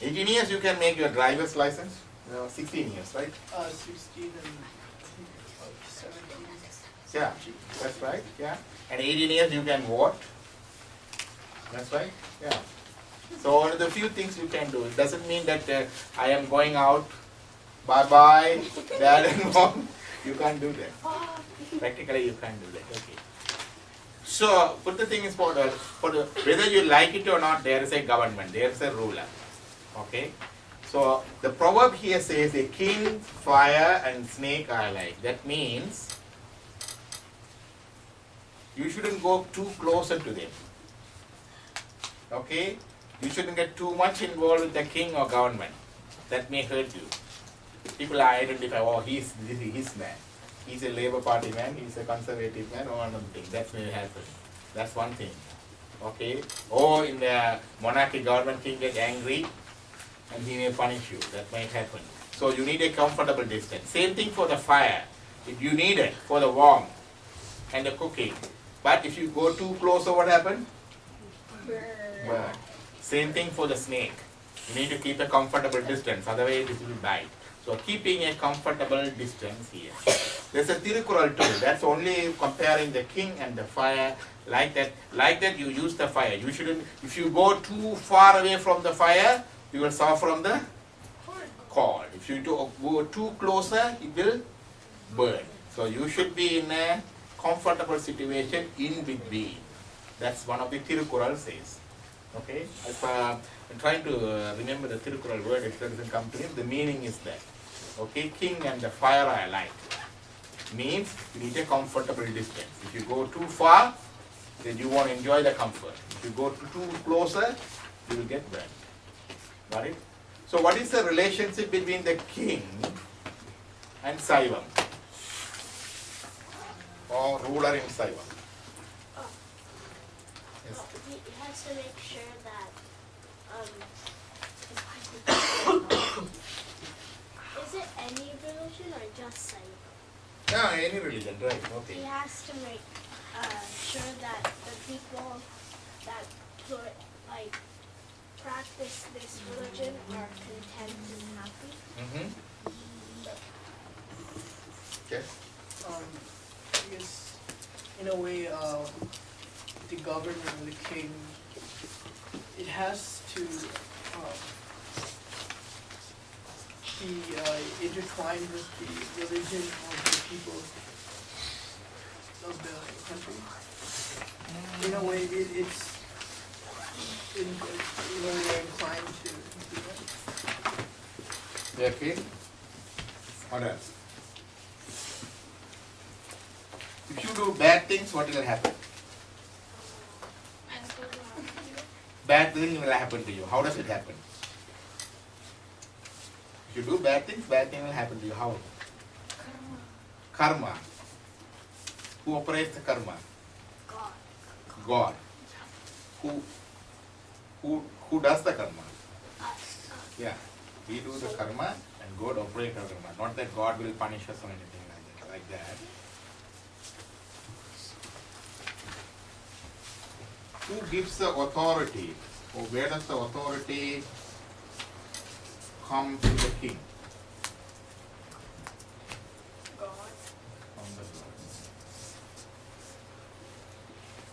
18 years you can make your driver's license. 16 years, right?
16 and I think about 17.
Yeah, that's right. Yeah. And 18 years you can vote. That's right. Yeah. So one of the few things you can do. It doesn't mean that I am going out. Bye-bye, dad and mom. You can't do that. Practically you can't do that. Okay. So, but the thing is for whether you like it or not, there is a government, there is a ruler. Okay. So the proverb here says a king, fire and snake are alike. That means you shouldn't go too closer to them. Okay. You shouldn't get too much involved with the king or government. That may hurt you. People identify, oh, he's his man. He's a Labour Party man, he's a Conservative man, or another thing. That may happen. That's one thing. Okay? Or in the monarchy government, king get angry and he may punish you. That might happen. So you need a comfortable distance. Same thing for the fire. If you need it for the warmth and the cooking. But if you go too close, what happens? Burn. Same thing for the snake. You need to keep a comfortable distance, otherwise it will bite. So keeping a comfortable distance here. There's a Tirukural too. That's only comparing the king and the fire. Like that you use the fire. You shouldn't, if you go too far away from the fire, you will suffer from the cold. If you go too closer, it will burn. So you should be in a comfortable situation in between. That's one of the Tirukural says. Okay? I'm trying to remember the Tirukural word, if it doesn't come to me, the meaning is that. Okay, king and the fire are alike. Means you need a comfortable distance. If you go too far, then you won't enjoy the comfort. If you go too closer, you will get burned. Got it? So what is the relationship between the king and Saivam? Or ruler in Saivam? Yes.
He has to make sure that is it any religion or just Saivam?
No, any religion, right? Okay.
He has to make sure that the people that practice this religion are content and happy.
Mm-hmm. Yes.
I guess in a way, the governor, the king, it has to be intertwined with the religion of the people of the country. In a way, it's they're inclined to do that.
Okay. What else? If you do bad things, what will happen? Bad thing will happen to you. How does it happen? If you do bad things will happen to you. How? Karma. Who operates the karma? God. Who does the karma? Yeah. We do the karma and God operates the karma. Not that God will punish us or anything like that. Who gives the authority, or where does the authority come to the king?
God.
From the God.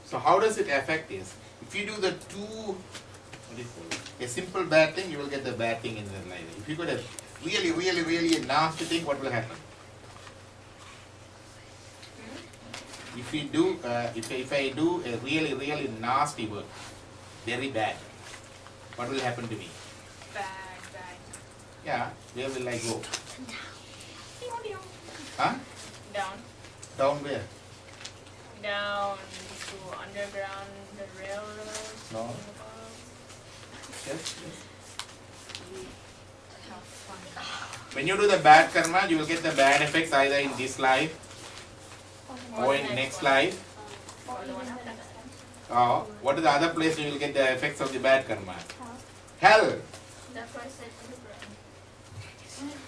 So how does it affect this? If you do the a simple bad thing, you will get the bad thing in the life. If you got a really nasty thing, what will happen? If we do, if I do a really nasty work, very bad, what will happen to me?
Bad.
Yeah, where will I go? Huh?
Down.
Down where?
Down to underground, the railroad.
No. Yes. When you do the bad karma, you will get the bad effects either in this life or in next life.
Or the one after.
What is the other place you will get the effects of the bad karma? Hell.
That's why I said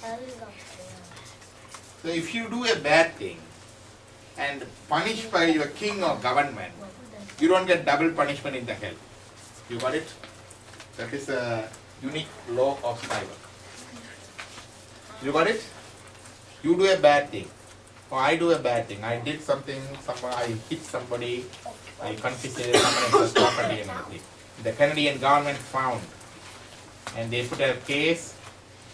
Hell is up
So if you do a bad thing and punished by your king or government, you don't get double punishment in the hell. You got it? That is a unique law of cyber. You got it? You do a bad thing, or I do a bad thing. I did something, I hit somebody, I confiscated someone else's property and everything. The Canadian government found, and they put a case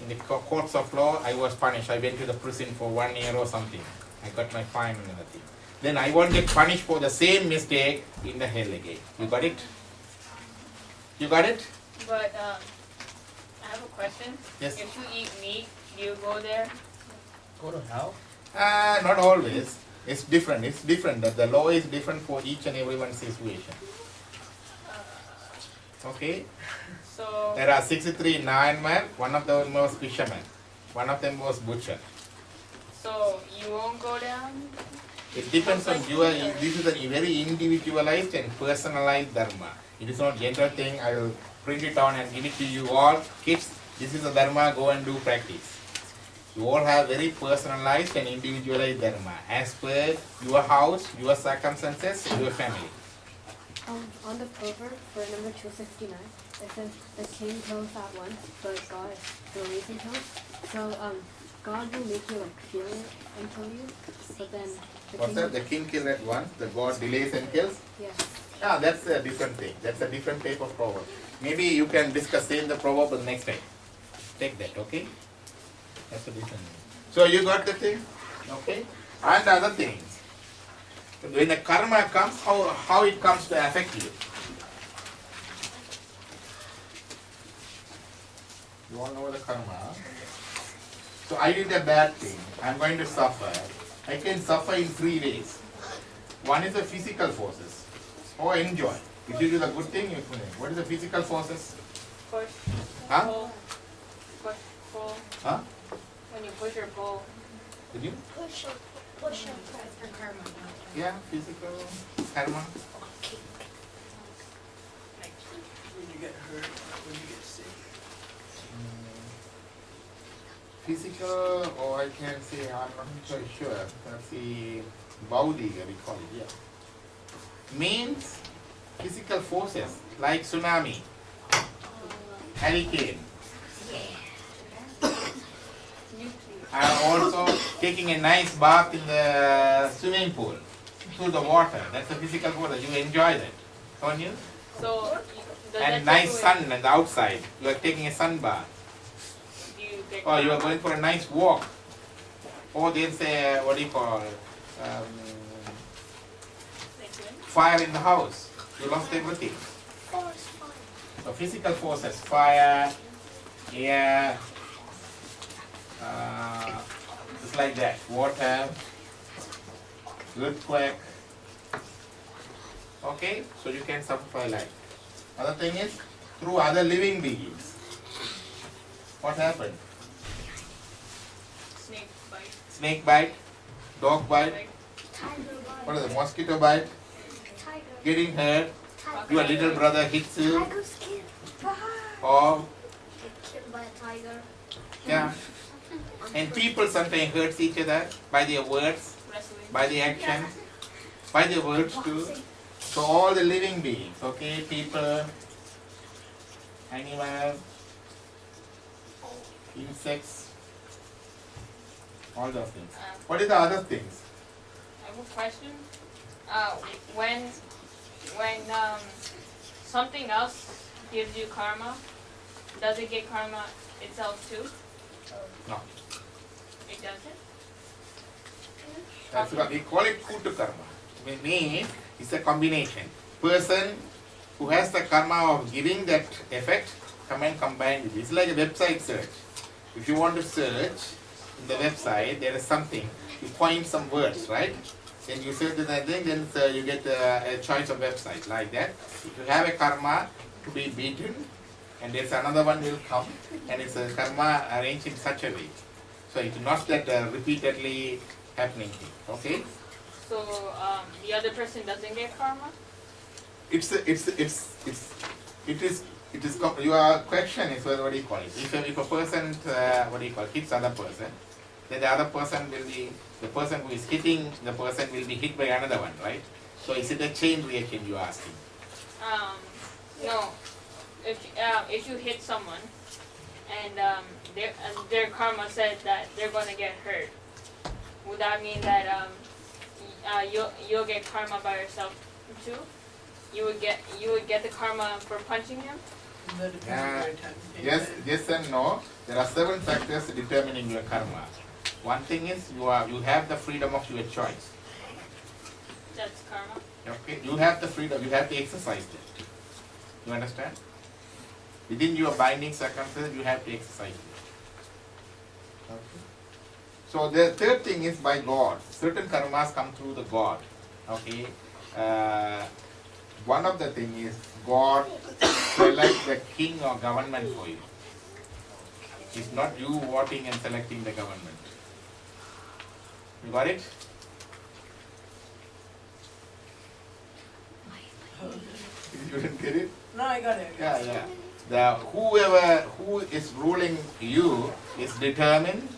in the courts of law. I was punished. I went to the prison for 1 year or something. I got my fine and everything. Then I won't get punished for the same mistake in the hell again. You got it? You got it?
But I have a question.
Yes.
If you eat meat, do you go there?
Go to hell?
Not always. It's different. It's different. The law is different for each and everyone's situation. Okay?
So
There are 63 men. One of them was fishermen. One of them was butcher.
so you won't go down?
It depends on your, this is a very individualized and personalized dharma. It is not general thing. I will print it down and give it to you all. Kids, this is a dharma, go and do practice. You all have very personalized and individualized dharma as per your house, your circumstances, your family.
On the proverb for number 259, it says, the king kills at once, but God delays and kills. So, God will make you like feel it and kill you, but then the
What's
king
that? The king kills at once, the God delays and kills?
Yes.
Ah, that's a different thing. That's a different type of proverb. Maybe you can discuss same the proverb the next time. Take that, okay? That's a different thing. So you got the thing? Okay? And other things. When the karma comes, how it comes to affect you? You all know the karma. So I did a bad thing. I'm going to suffer. I can suffer in 3 ways. One is the physical forces. Or enjoy. If you do the good thing, you can. What is the physical forces?
Push.
Huh?
Pull. Push. Pull.
Huh?
When you push or pull.
Did you?
Push up.
That's for karma.
Yeah, physical karma.
When you get hurt, when you get sick.
Physical, or I can say, I'm not quite sure. That's the Baudiga, we call it, yeah. Means physical forces like tsunami, hurricane, and also taking a nice bath in the swimming pool through the water. That's a physical force. You enjoy that, don't you?
So does
And
that
nice
take
sun on the outside. You are taking a sun bath.
Do you get
Or you are going for a nice walk. Or there's a, what do you call it? Fire in the house. You lost everything.
Force fire.
So physical forces, fire, air, just like that, water, earthquake. Okay, so you can suffer like. Other thing is through other living beings. What happened?
snake bite?
Snake bite, dog bite,
Tiger bite.
what is it, mosquito bite,
Tiger.
getting hurt,
Tiger.
your little brother hits you,
Tiger's killed.
or
Get killed by a tiger.
yeah. And people sometimes hurt each other by their words,
Wrestling.
by the actions, by their words too. So all the living beings, okay, people, animals, insects, all those things. What is the other things?
I have a question. When something else gives you karma, does it get karma itself too?
No.
It doesn't?
That's what we call it kutu karma. Means it's a combination. Person who has the karma of giving that effect come and combine with it. It's like a website search. If you want to search in the website, there is something. You find some words, right? Then you search that thing, then you get a choice of website like that. If you have a karma to be beaten, and there's another one will come, and it's a karma arranged in such a way. So it's not that repeatedly happening thing, okay?
So the other person doesn't get karma?
Your question is what do you call it? If a person hits other person, then the other person will be, the person who is hitting the person will be hit by another one, right? So is it a chain reaction you are asking?
No. If you hit someone and their karma said that they're gonna get hurt, would that mean that you'll get karma by yourself too? You would get the karma for punching him?
That depends on the very time you
Yes,
pay.
yes and no. There are several factors determining your karma. One thing is you have the freedom of your choice.
That's karma.
Okay, you have the freedom. You have to exercise it. You understand? Within your binding circumstances, you have to exercise it. Okay. So the third thing is by God. Certain karmas come through the God. Okay. One of the thing is God selects the king or government for you. It's not you voting and selecting the government. You got it? You didn't get it?
No, I got it.
Yeah. Who is ruling you is determined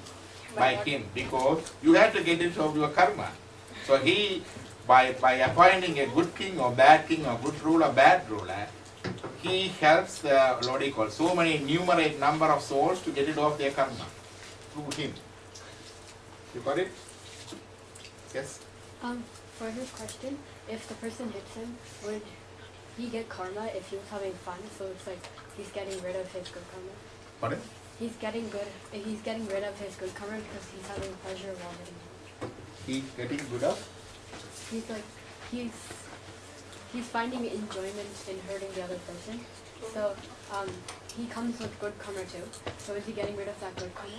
by him, because you have to get rid of your karma. So he, by appointing a good king or bad king or good ruler, bad ruler, he helps the so many numerate number of souls to get rid of their karma through him. You got it? Yes?
For his question, if the person hits him, would he get karma if he was having fun? So it's like he's getting rid of his good karma.
Pardon?
He's getting rid of his good karma because he's having pleasure while hitting him.
He's getting good of?
He's finding enjoyment in hurting the other person. So he comes with good karma too. So is he getting rid of that good karma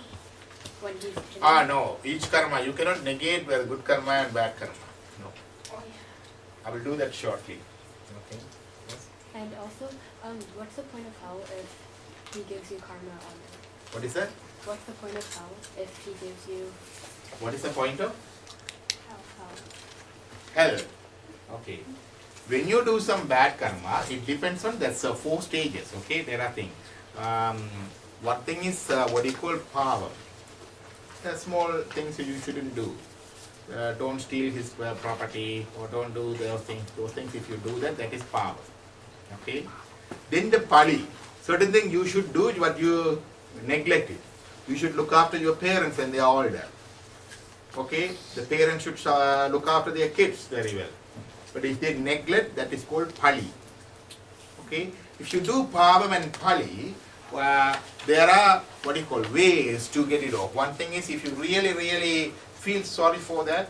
when he's hitting him?
No. Each karma, you cannot negate where good karma and bad karma. No.
Oh yeah.
I will do that shortly. Okay. Yes.
And also, what's the point of hell if he gives you karma on it?
What is that?
What's the point of hell if he gives you
What is the point of?
hell?
Hell. Okay. When you do some bad karma, it depends on that's 4 stages. Okay, there are things. One thing is what you call power. The small things you shouldn't do. Don't steal his property or don't do those things. Those things, if you do that, that is power. Okay. Then the pali. Certain things you should do, but you neglect it. You should look after your parents when they are older. Okay. The parents should look after their kids very well. But if they neglect, that is called pali. Okay. If you do pavam and pali, there are ways to get it off. One thing is, if you really feel sorry for that,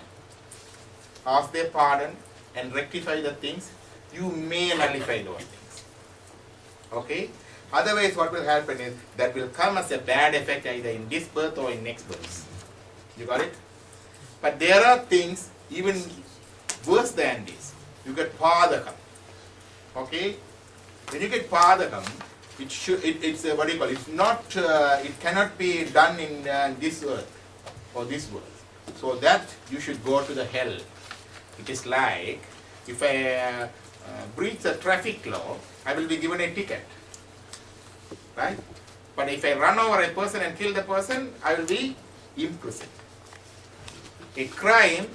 ask their pardon and rectify the things, you may nullify those things. Okay? Otherwise, what will happen is, that will come as a bad effect either in this birth or in next birth. You got it? But there are things even worse than this. You get padakam. Okay? When you get padakam, it's not, it cannot be done in this earth or this world. So that you should go to the hell. It is like, if I breach a traffic law, I will be given a ticket. Right? But if I run over a person and kill the person, I will be imprisoned. A crime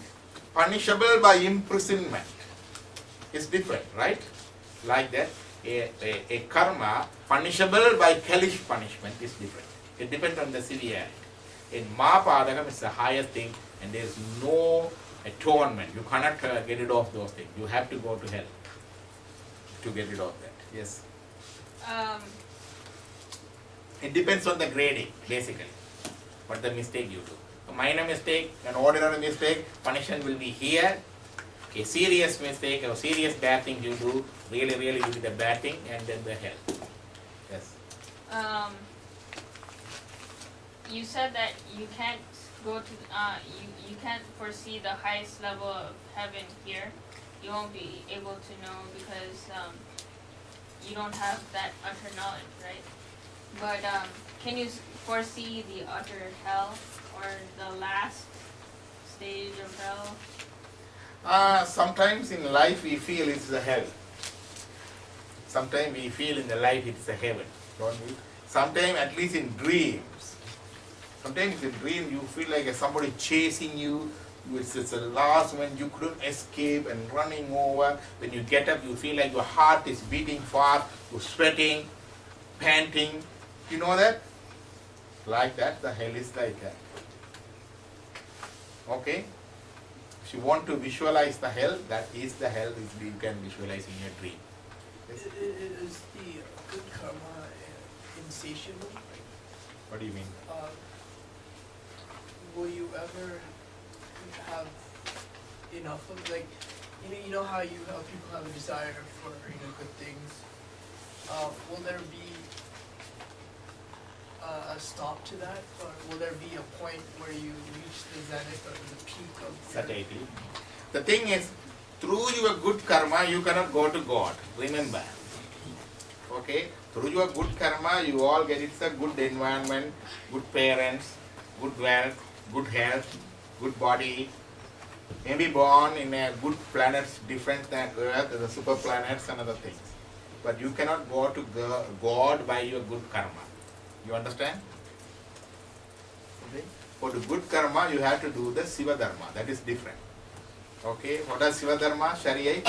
punishable by imprisonment is different, right? Like that, a karma punishable by hellish punishment is different. It depends on the severity. In Mahapadakam, it's the highest thing, and there is no atonement. You cannot get rid of those things. You have to go to hell to get rid of that. Yes. It depends on the grading, basically. What the mistake you do. A minor mistake, an ordinary mistake, punishment will be here. A serious mistake or serious bad thing you do, really you did a bad thing, and then the hell. Yes.
You said that you can't go to you can't foresee the highest level of heaven here. You won't be able to know because you don't have that utter knowledge, right? But can you foresee the utter hell or the last stage of hell?
Sometimes in life we feel it's the hell. Sometimes we feel in the life it's a heaven, don't we? Sometimes, at least in dreams, sometimes in dreams you feel like somebody chasing you. It's the last when you couldn't escape and running over. When you get up, you feel like your heart is beating fast, you're sweating, panting. You know that? Like that, the hell is like that. Okay? If you want to visualize the hell, that is the hell you can visualize in your dream. Yes?
Is the good karma insatiable?
What do you mean?
Will you ever have enough of, like, you know how people have a desire for good things? Will there be a stop to that, or will there be a point where you reach the zenith or the peak of
Satiety. The thing is, through your good karma, you cannot go to God. Remember. Okay? Through your good karma, you all get it's a good environment, good parents, good wealth, good health, good body. Maybe born in a good planets different than Earth, the super planets and other things. But you cannot go to God by your good karma. You understand? Okay. For the good karma, you have to do the Siva Dharma. That is different. Okay. What is Siva Dharma? Sharia?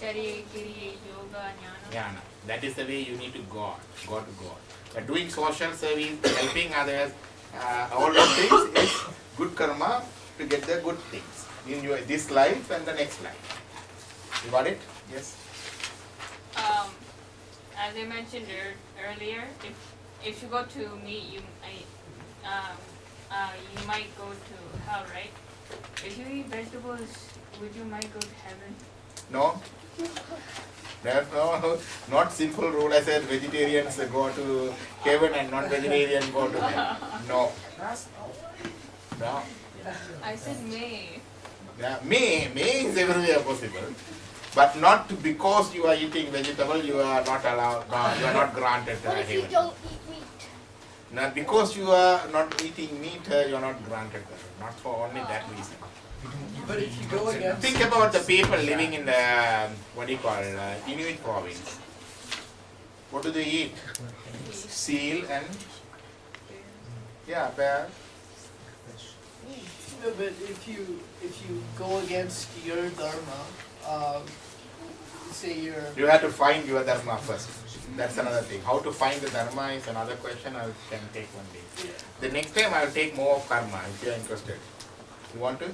Sharia, Kriya, Yoga, Jnana.
Jnana. That is the way you need to go to God. But doing social service, helping others, all those things is good karma to get the good things in this life and the next life. You got it? Yes.
As I mentioned earlier, if you go to meet you might go to hell, right? If you eat vegetables, would you might go to heaven?
No. There's not simple rule. I said vegetarians go to heaven and non-vegetarian go to hell. No. No.
I said may.
Yeah, may is everywhere possible, but not because you are eating vegetable, you are not allowed. You are not granted
What if you
heaven.
don't eat meat?
Not because you are not eating meat, you are not granted heaven. Not for only that reason.
But if you go against...
Think about the people living in the, Inuit province. What do they eat? Seal and, bear.
No, but if you go against your dharma, say
You have to find your dharma first. That's another thing. How to find the dharma is another question. I can take one day. The next time I will take more of karma if you are interested. You want to?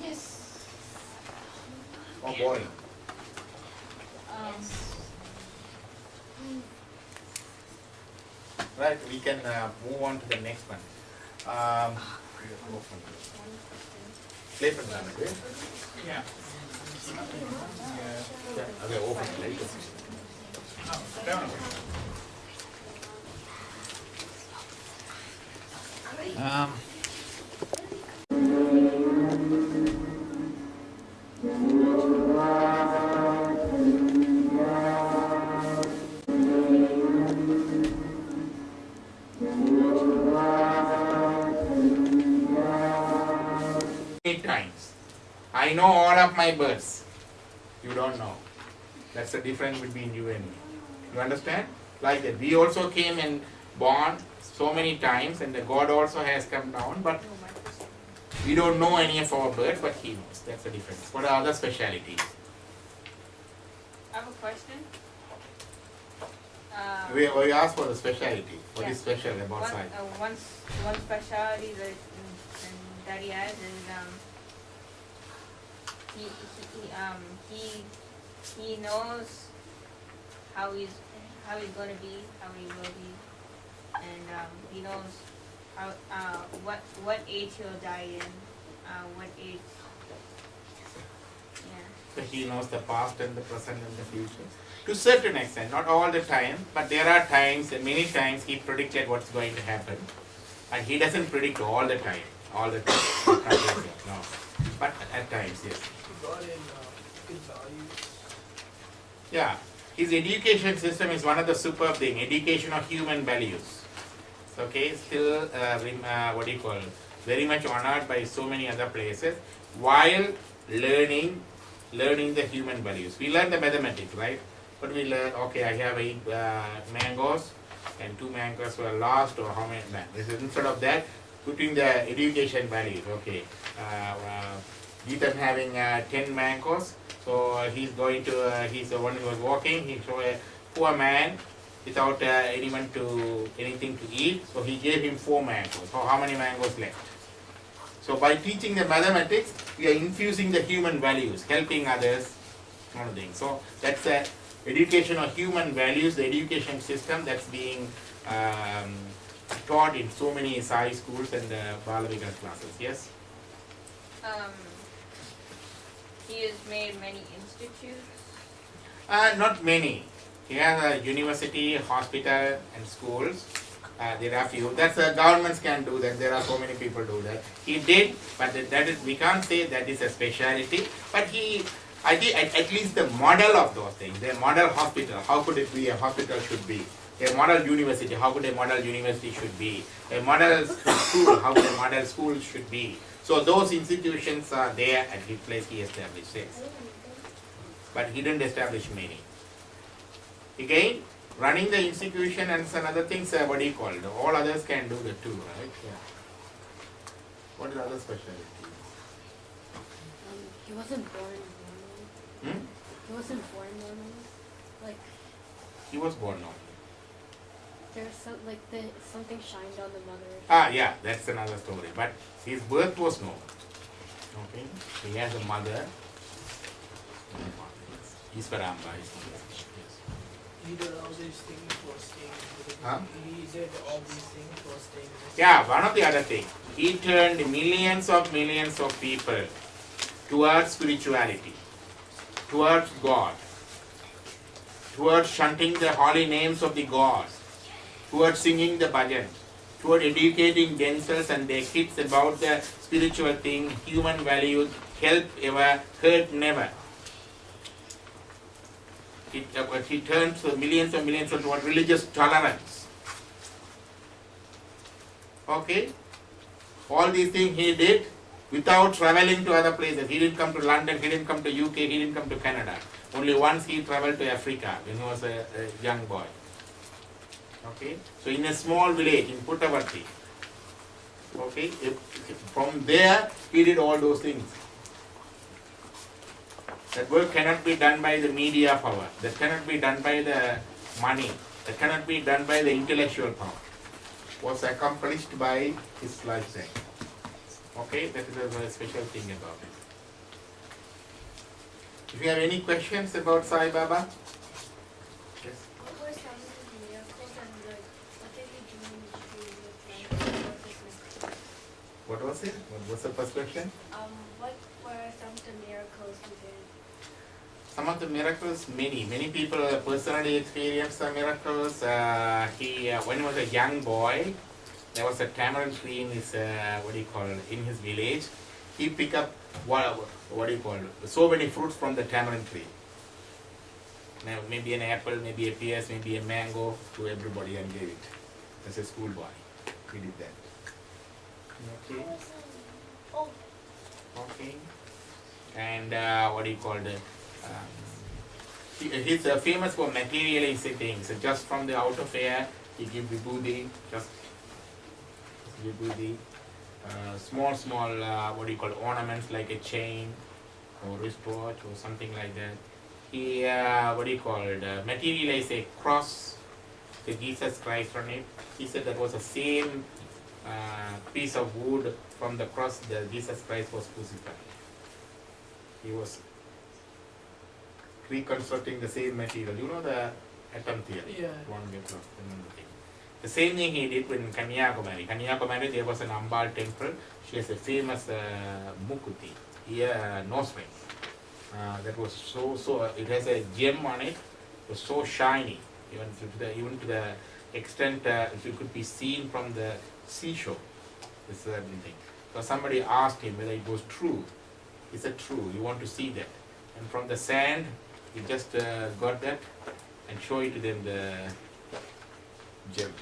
Yes.
Or boring? Right, we can move on to the next one. Play from that, okay?
Yeah.
Okay, open later. Times. I know all of my births. You don't know. That's the difference between you and me. You understand? Like that. We also came and born so many times, and the God also has come down, but we don't know any of our birth, but He knows. That's the difference. What are other specialities?
I have a question.
We asked for the speciality. What
Yeah.
is special about
One,
science?
one specialty that he has is he knows how he's going to be, how he will be, and he knows how what age he'll die in, what age. Yeah.
So He knows the past and the present and the future. To a certain extent, not all the time, but there are times, and many times He predicted what's going to happen. And He doesn't predict all the time. All the time. No. But at times, yes.
He brought in good values.
Yeah. His education system is one of the superb things. Education of human values. Okay, still, very much honored by so many other places, while learning the human values. We learn the mathematics, right? But we learn, okay, I have 8 mangoes and 2 mangoes were lost, or how many mangoes. Instead of that, putting the education values, okay. Ethan having 10 mangoes, so he's going to, he's the one who was walking, he saw a poor man without anything to eat, so he gave him 4 mangoes. So how many mangoes left? So by teaching the mathematics, we are infusing the human values, helping others, kind of thing. So that's a education of human values, the education system that's being taught in so many Sai schools and Balavikas classes. Yes?
He has made many institutes.
Not many. He has a university, hospital, and schools. There are few. That's governments can do that. There are so many people do that. He did, but that is, we can't say that is a speciality. But he, I think at least the model of those things. The model hospital. How could it be a hospital should be? A model university. How could a model university should be? A model school. How could a model school should be? So those institutions are there at his place. He established 6, but he didn't establish many. Again, running the institution and some other things, what do you call it? All others can do the too, right? Yeah. What is the other specialty?
He wasn't born normally. He wasn't born normally. Like,
He was born normally.
there's something shined on the mother.
Ah, yeah, that's another story. But his birth was normal. Okay, he has a mother. Isvaramba is the name. Yes.
He did all these things for staying.
Huh?
He did all these things for staying.
Yeah, one of the other things. He turned millions of people towards spirituality, towards God, towards chanting the holy names of the gods, towards singing the bhajan, toward educating themselves and their kids about the spiritual thing, human values, help ever, hurt never. He turns millions toward religious tolerance. Okay? All these things he did without traveling to other places. He didn't come to London, he didn't come to UK, he didn't come to Canada. Only once he traveled to Africa when he was a young boy. Okay? So in a small village in Puttavarthi. Okay? From there he did all those things. That work cannot be done by the media power. That cannot be done by the money. That cannot be done by the intellectual power. Was accomplished by his lifetime. Okay, that is a very special thing about it. If you have any questions about Sai Baba? Yes.
What were some of his miracles and what did he do in the
What was it? What was the first question?
What were some of the miracles he did?
Some of the miracles, many people personally experienced the miracles. When he was a young boy, there was a tamarind tree in his, in his village. He picked up, so many fruits from the tamarind tree. Now, maybe an apple, maybe a pear, maybe a mango to everybody and gave it. As a schoolboy, he did that. Okay. Okay. And he's famous for materialistic things. Just from the out of air, he give vibhuti, just vibhuti. Small, ornaments like a chain or wristwatch or something like that. He, materialize a cross to Jesus Christ on it. He said that was the same piece of wood from the cross that Jesus Christ was crucified. He was reconstructing the same material. You know the atom theory?
Yeah.
One gets lost, another thing. The same thing he did in Kanyakumari. Kanyakumari, there was an Ambal temple. She has a famous Mukuti, here nose ring. That was so, it has a gem on it. It was so shiny, even to the extent it could be seen from the seashore. This certain thing. So somebody asked him whether it was true. He said true. You want to see that? And from the sand, he just got that and show it to them the gem.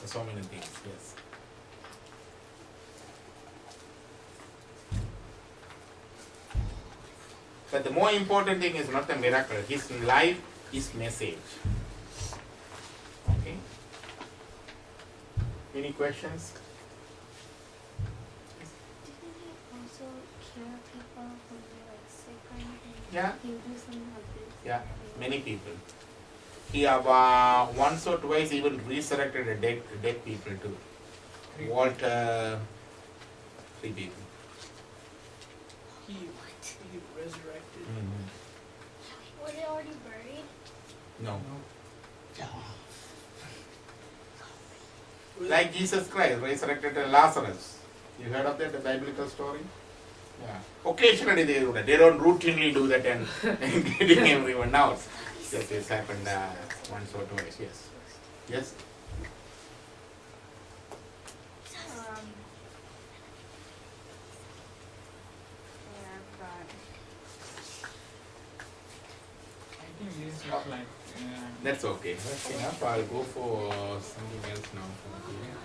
So many things. Yes. But the more important thing is not the miracle. His life, his message. Okay. Any questions?
Didn't he also cure people who were like sick or anything?
Yeah.
He would do something like this.
Yeah, many people. He have once or twice even resurrected a dead people too. Walter, 3 people.
He resurrected.
Were they already buried?
No.
Was-
Like Jesus Christ resurrected Lazarus. You heard of that, the biblical story? Yeah. Occasionally they do that. They don't routinely do that and getting everyone out. Yes, it's happened once or twice. Yes. Yes.
Yeah, I forgot.
I think this is not like.
That's okay. That's enough. I'll go for something else now. From here.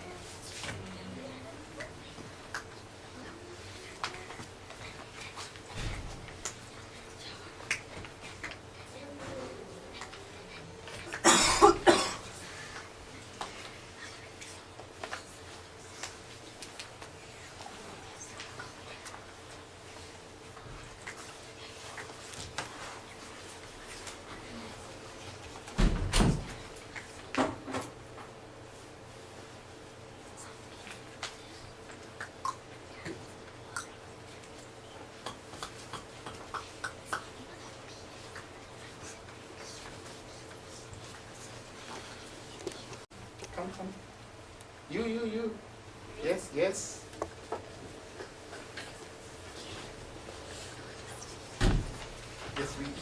Come. You. Yes. Just read it.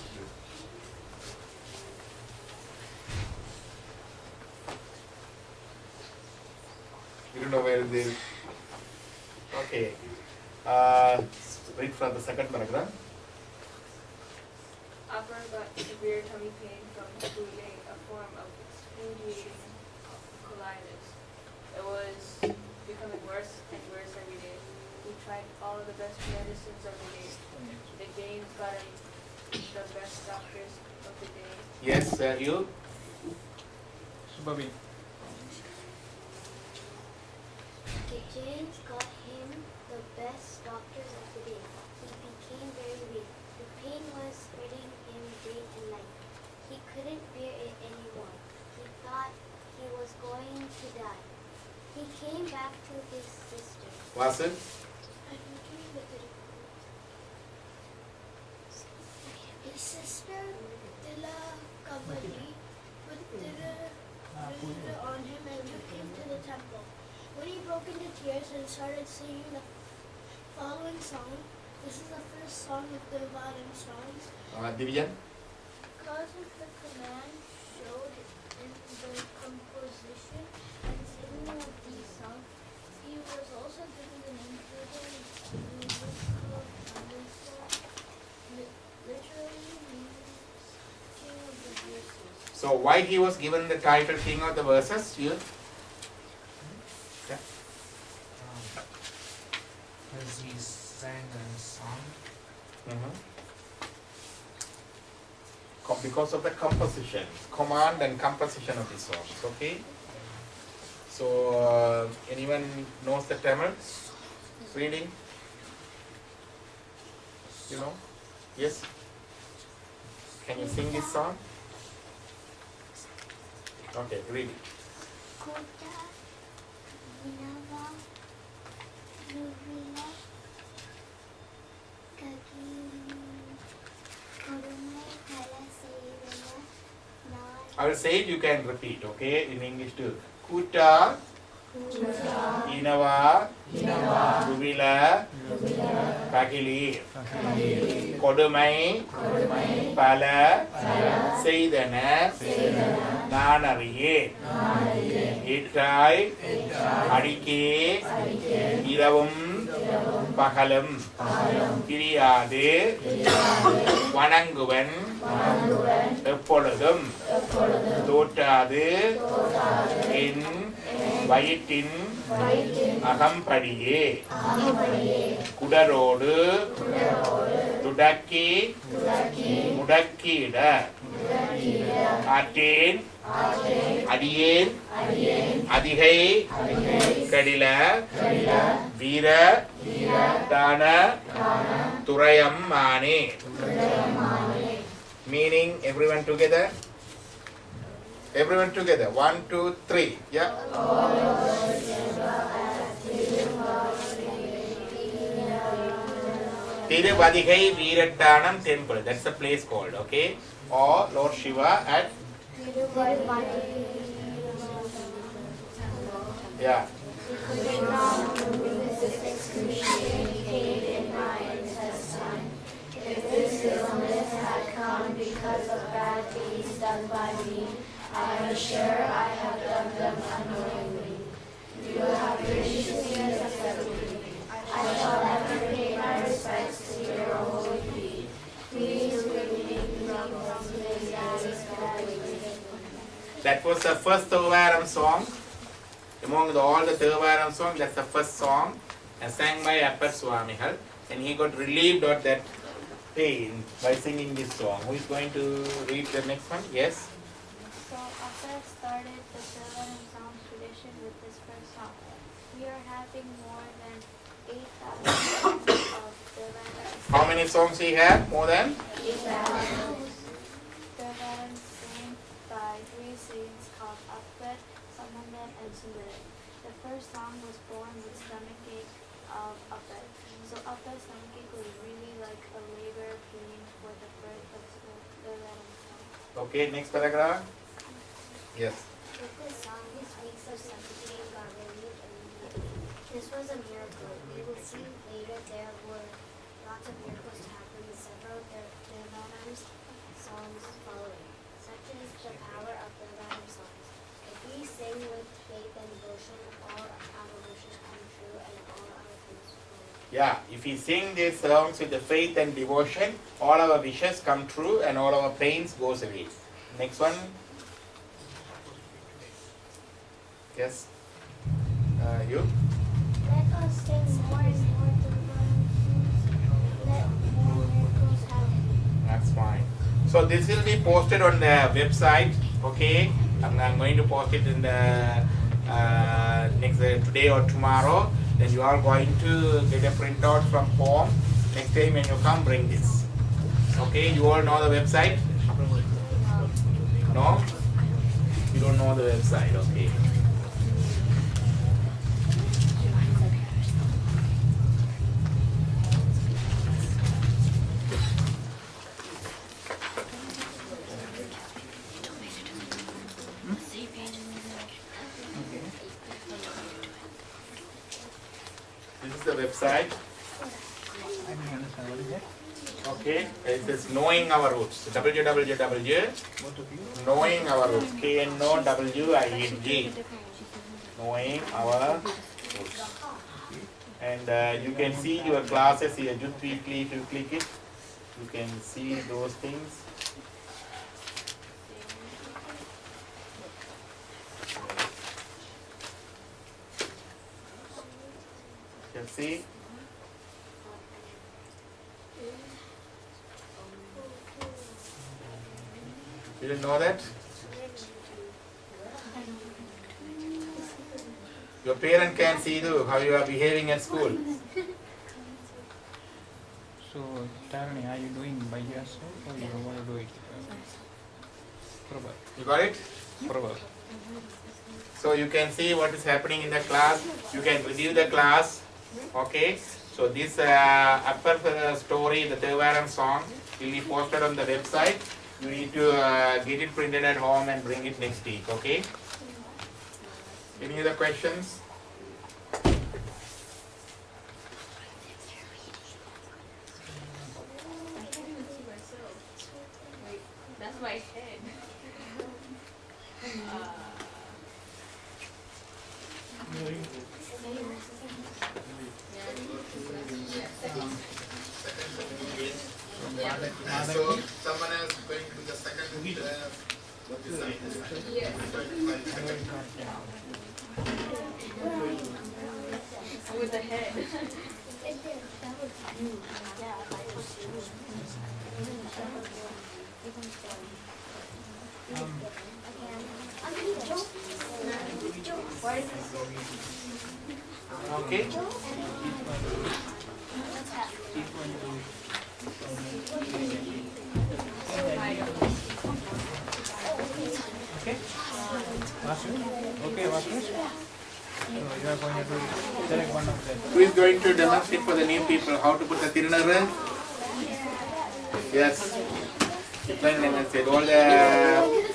You don't know where it is. Okay. Read from the second paragraph.
Akbar got severe tummy pain from Goulet, a form of excruciating colitis. It was becoming worse and worse every day. He tried all of the best medicines of the day. The Danes got him the best doctors of the day.
Yes, you.
Bobby.
The James got him the best doctors of the day. He became very weak. The pain was spreading him day and night. He couldn't bear it anymore. He thought he was going to die. He came back to his sister.
Was it?
His sister, Tila Kavali, put Tila on him and took him to the temple. When he broke into tears and started singing the following song, this is the first song of the Lambotharan songs.
Division?
Because of the command showed in the composition and singing of these songs, he was also given the name musical literally means king of the verses.
So why he was given the title King of the Verses? You? Yeah.
Because he sang a song.
Because of the composition, command and composition of the songs. Okay. So anyone knows the Tamil? Reading? You know? Yes. Can you sing this song? Okay, read it.
Kota, Vinava, Ruvila, Kaki, Kodume, Kala, Sayidana, Nan,
I will say it, you can repeat, okay, in English too. Kuta, Inava, Ruvila, Kakili, Kodumai, Pala, Seidana, Nanariye, Itai, Adike, Iravum, Pakalam, Kiriade, Wananguvan, Epolodum, Totade, in Vayitin, Agampadiye, Kudarodu, Tudaki, Mudakida, Atin, Adien, Adihai, Kadila, Vira, Dana, Turayam Mani. Meaning everyone together? Everyone together. 1, 2, 3. Yeah. Tiruvadigai Veerattanam temple. That's the place called, okay? Or Lord Shiva at. Yeah.
If this illness had come because of bad deeds done by me, I am sure I have done them unknowingly. You have graciously accepted me. I shall ever pay my respects to your holy feet. Please remove me from these daddies.
That was the first Thevaram song. Among all the Thevaram songs, that's the first song, and sang by Appar Swamigal, and he got relieved of that pain by singing this song. Who is going to read the next one? Yes?
So Appar started the Thevaram song tradition with this first song. We are having more than 8,000 songs of Thevaram.
How many songs he have? More than?
8,000. Thevaram sang by 3 saints called Appar, Samandan, and Sundaram. The first song was born with stomachache of Appar. So Appar's stomachache was really like a labor pain for the birth of Thevaram song.
Okay, next paragraph. Yes.
With this song, he speaks of sympathy and God relieved immediately. This was a miracle. We will see later there were lots of miracles to happen in several Thevaram songs following. Such is the power of Thevaram songs. If we sing with faith and devotion, all our wishes come true and all our things follow.
Yeah, if we sing these songs with the faith and devotion, all our wishes come true and all our pains goes away. Next one. Yes. You?
Let us sing more and more Thevaram songs. Let more miracles happen.
That's fine. So this will be posted on the website. Okay, I'm going to post it in the next today or tomorrow. Then you are going to get a printout from home. Next time when you come, bring this. Okay, you all know the website? No? You don't know the website. Okay. This is the website.
I didn't understand what is that.
Okay, it says knowing our roots. www. Knowing our roots. KNOWING. Knowing our roots. And you can see your classes here. Youth Weekly. If you click it, you can see those things. You can see. You didn't know that? Your parent can see how you are behaving at school.
So tell me, are you doing by yourself or you want to do it? Proper.
You got it?
Proper.
So you can see what is happening in the class. You can review the class. Okay. So this upper story, the Thevaram song, will be posted on the website. You need to get it printed at home and bring it next week. Okay. Any other questions?
That's my head.
So someone else going to the second
With the head.
Yeah,
Okay.
Okay. Vasu? Okay, Vasu? So you are going to select one of them.
Who is going to demonstrate for the new people how to put the Tirunara? Yes. Explain demonstrate all the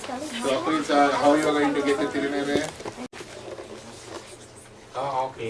so who is how you are going to get the Tirunara? Oh, okay.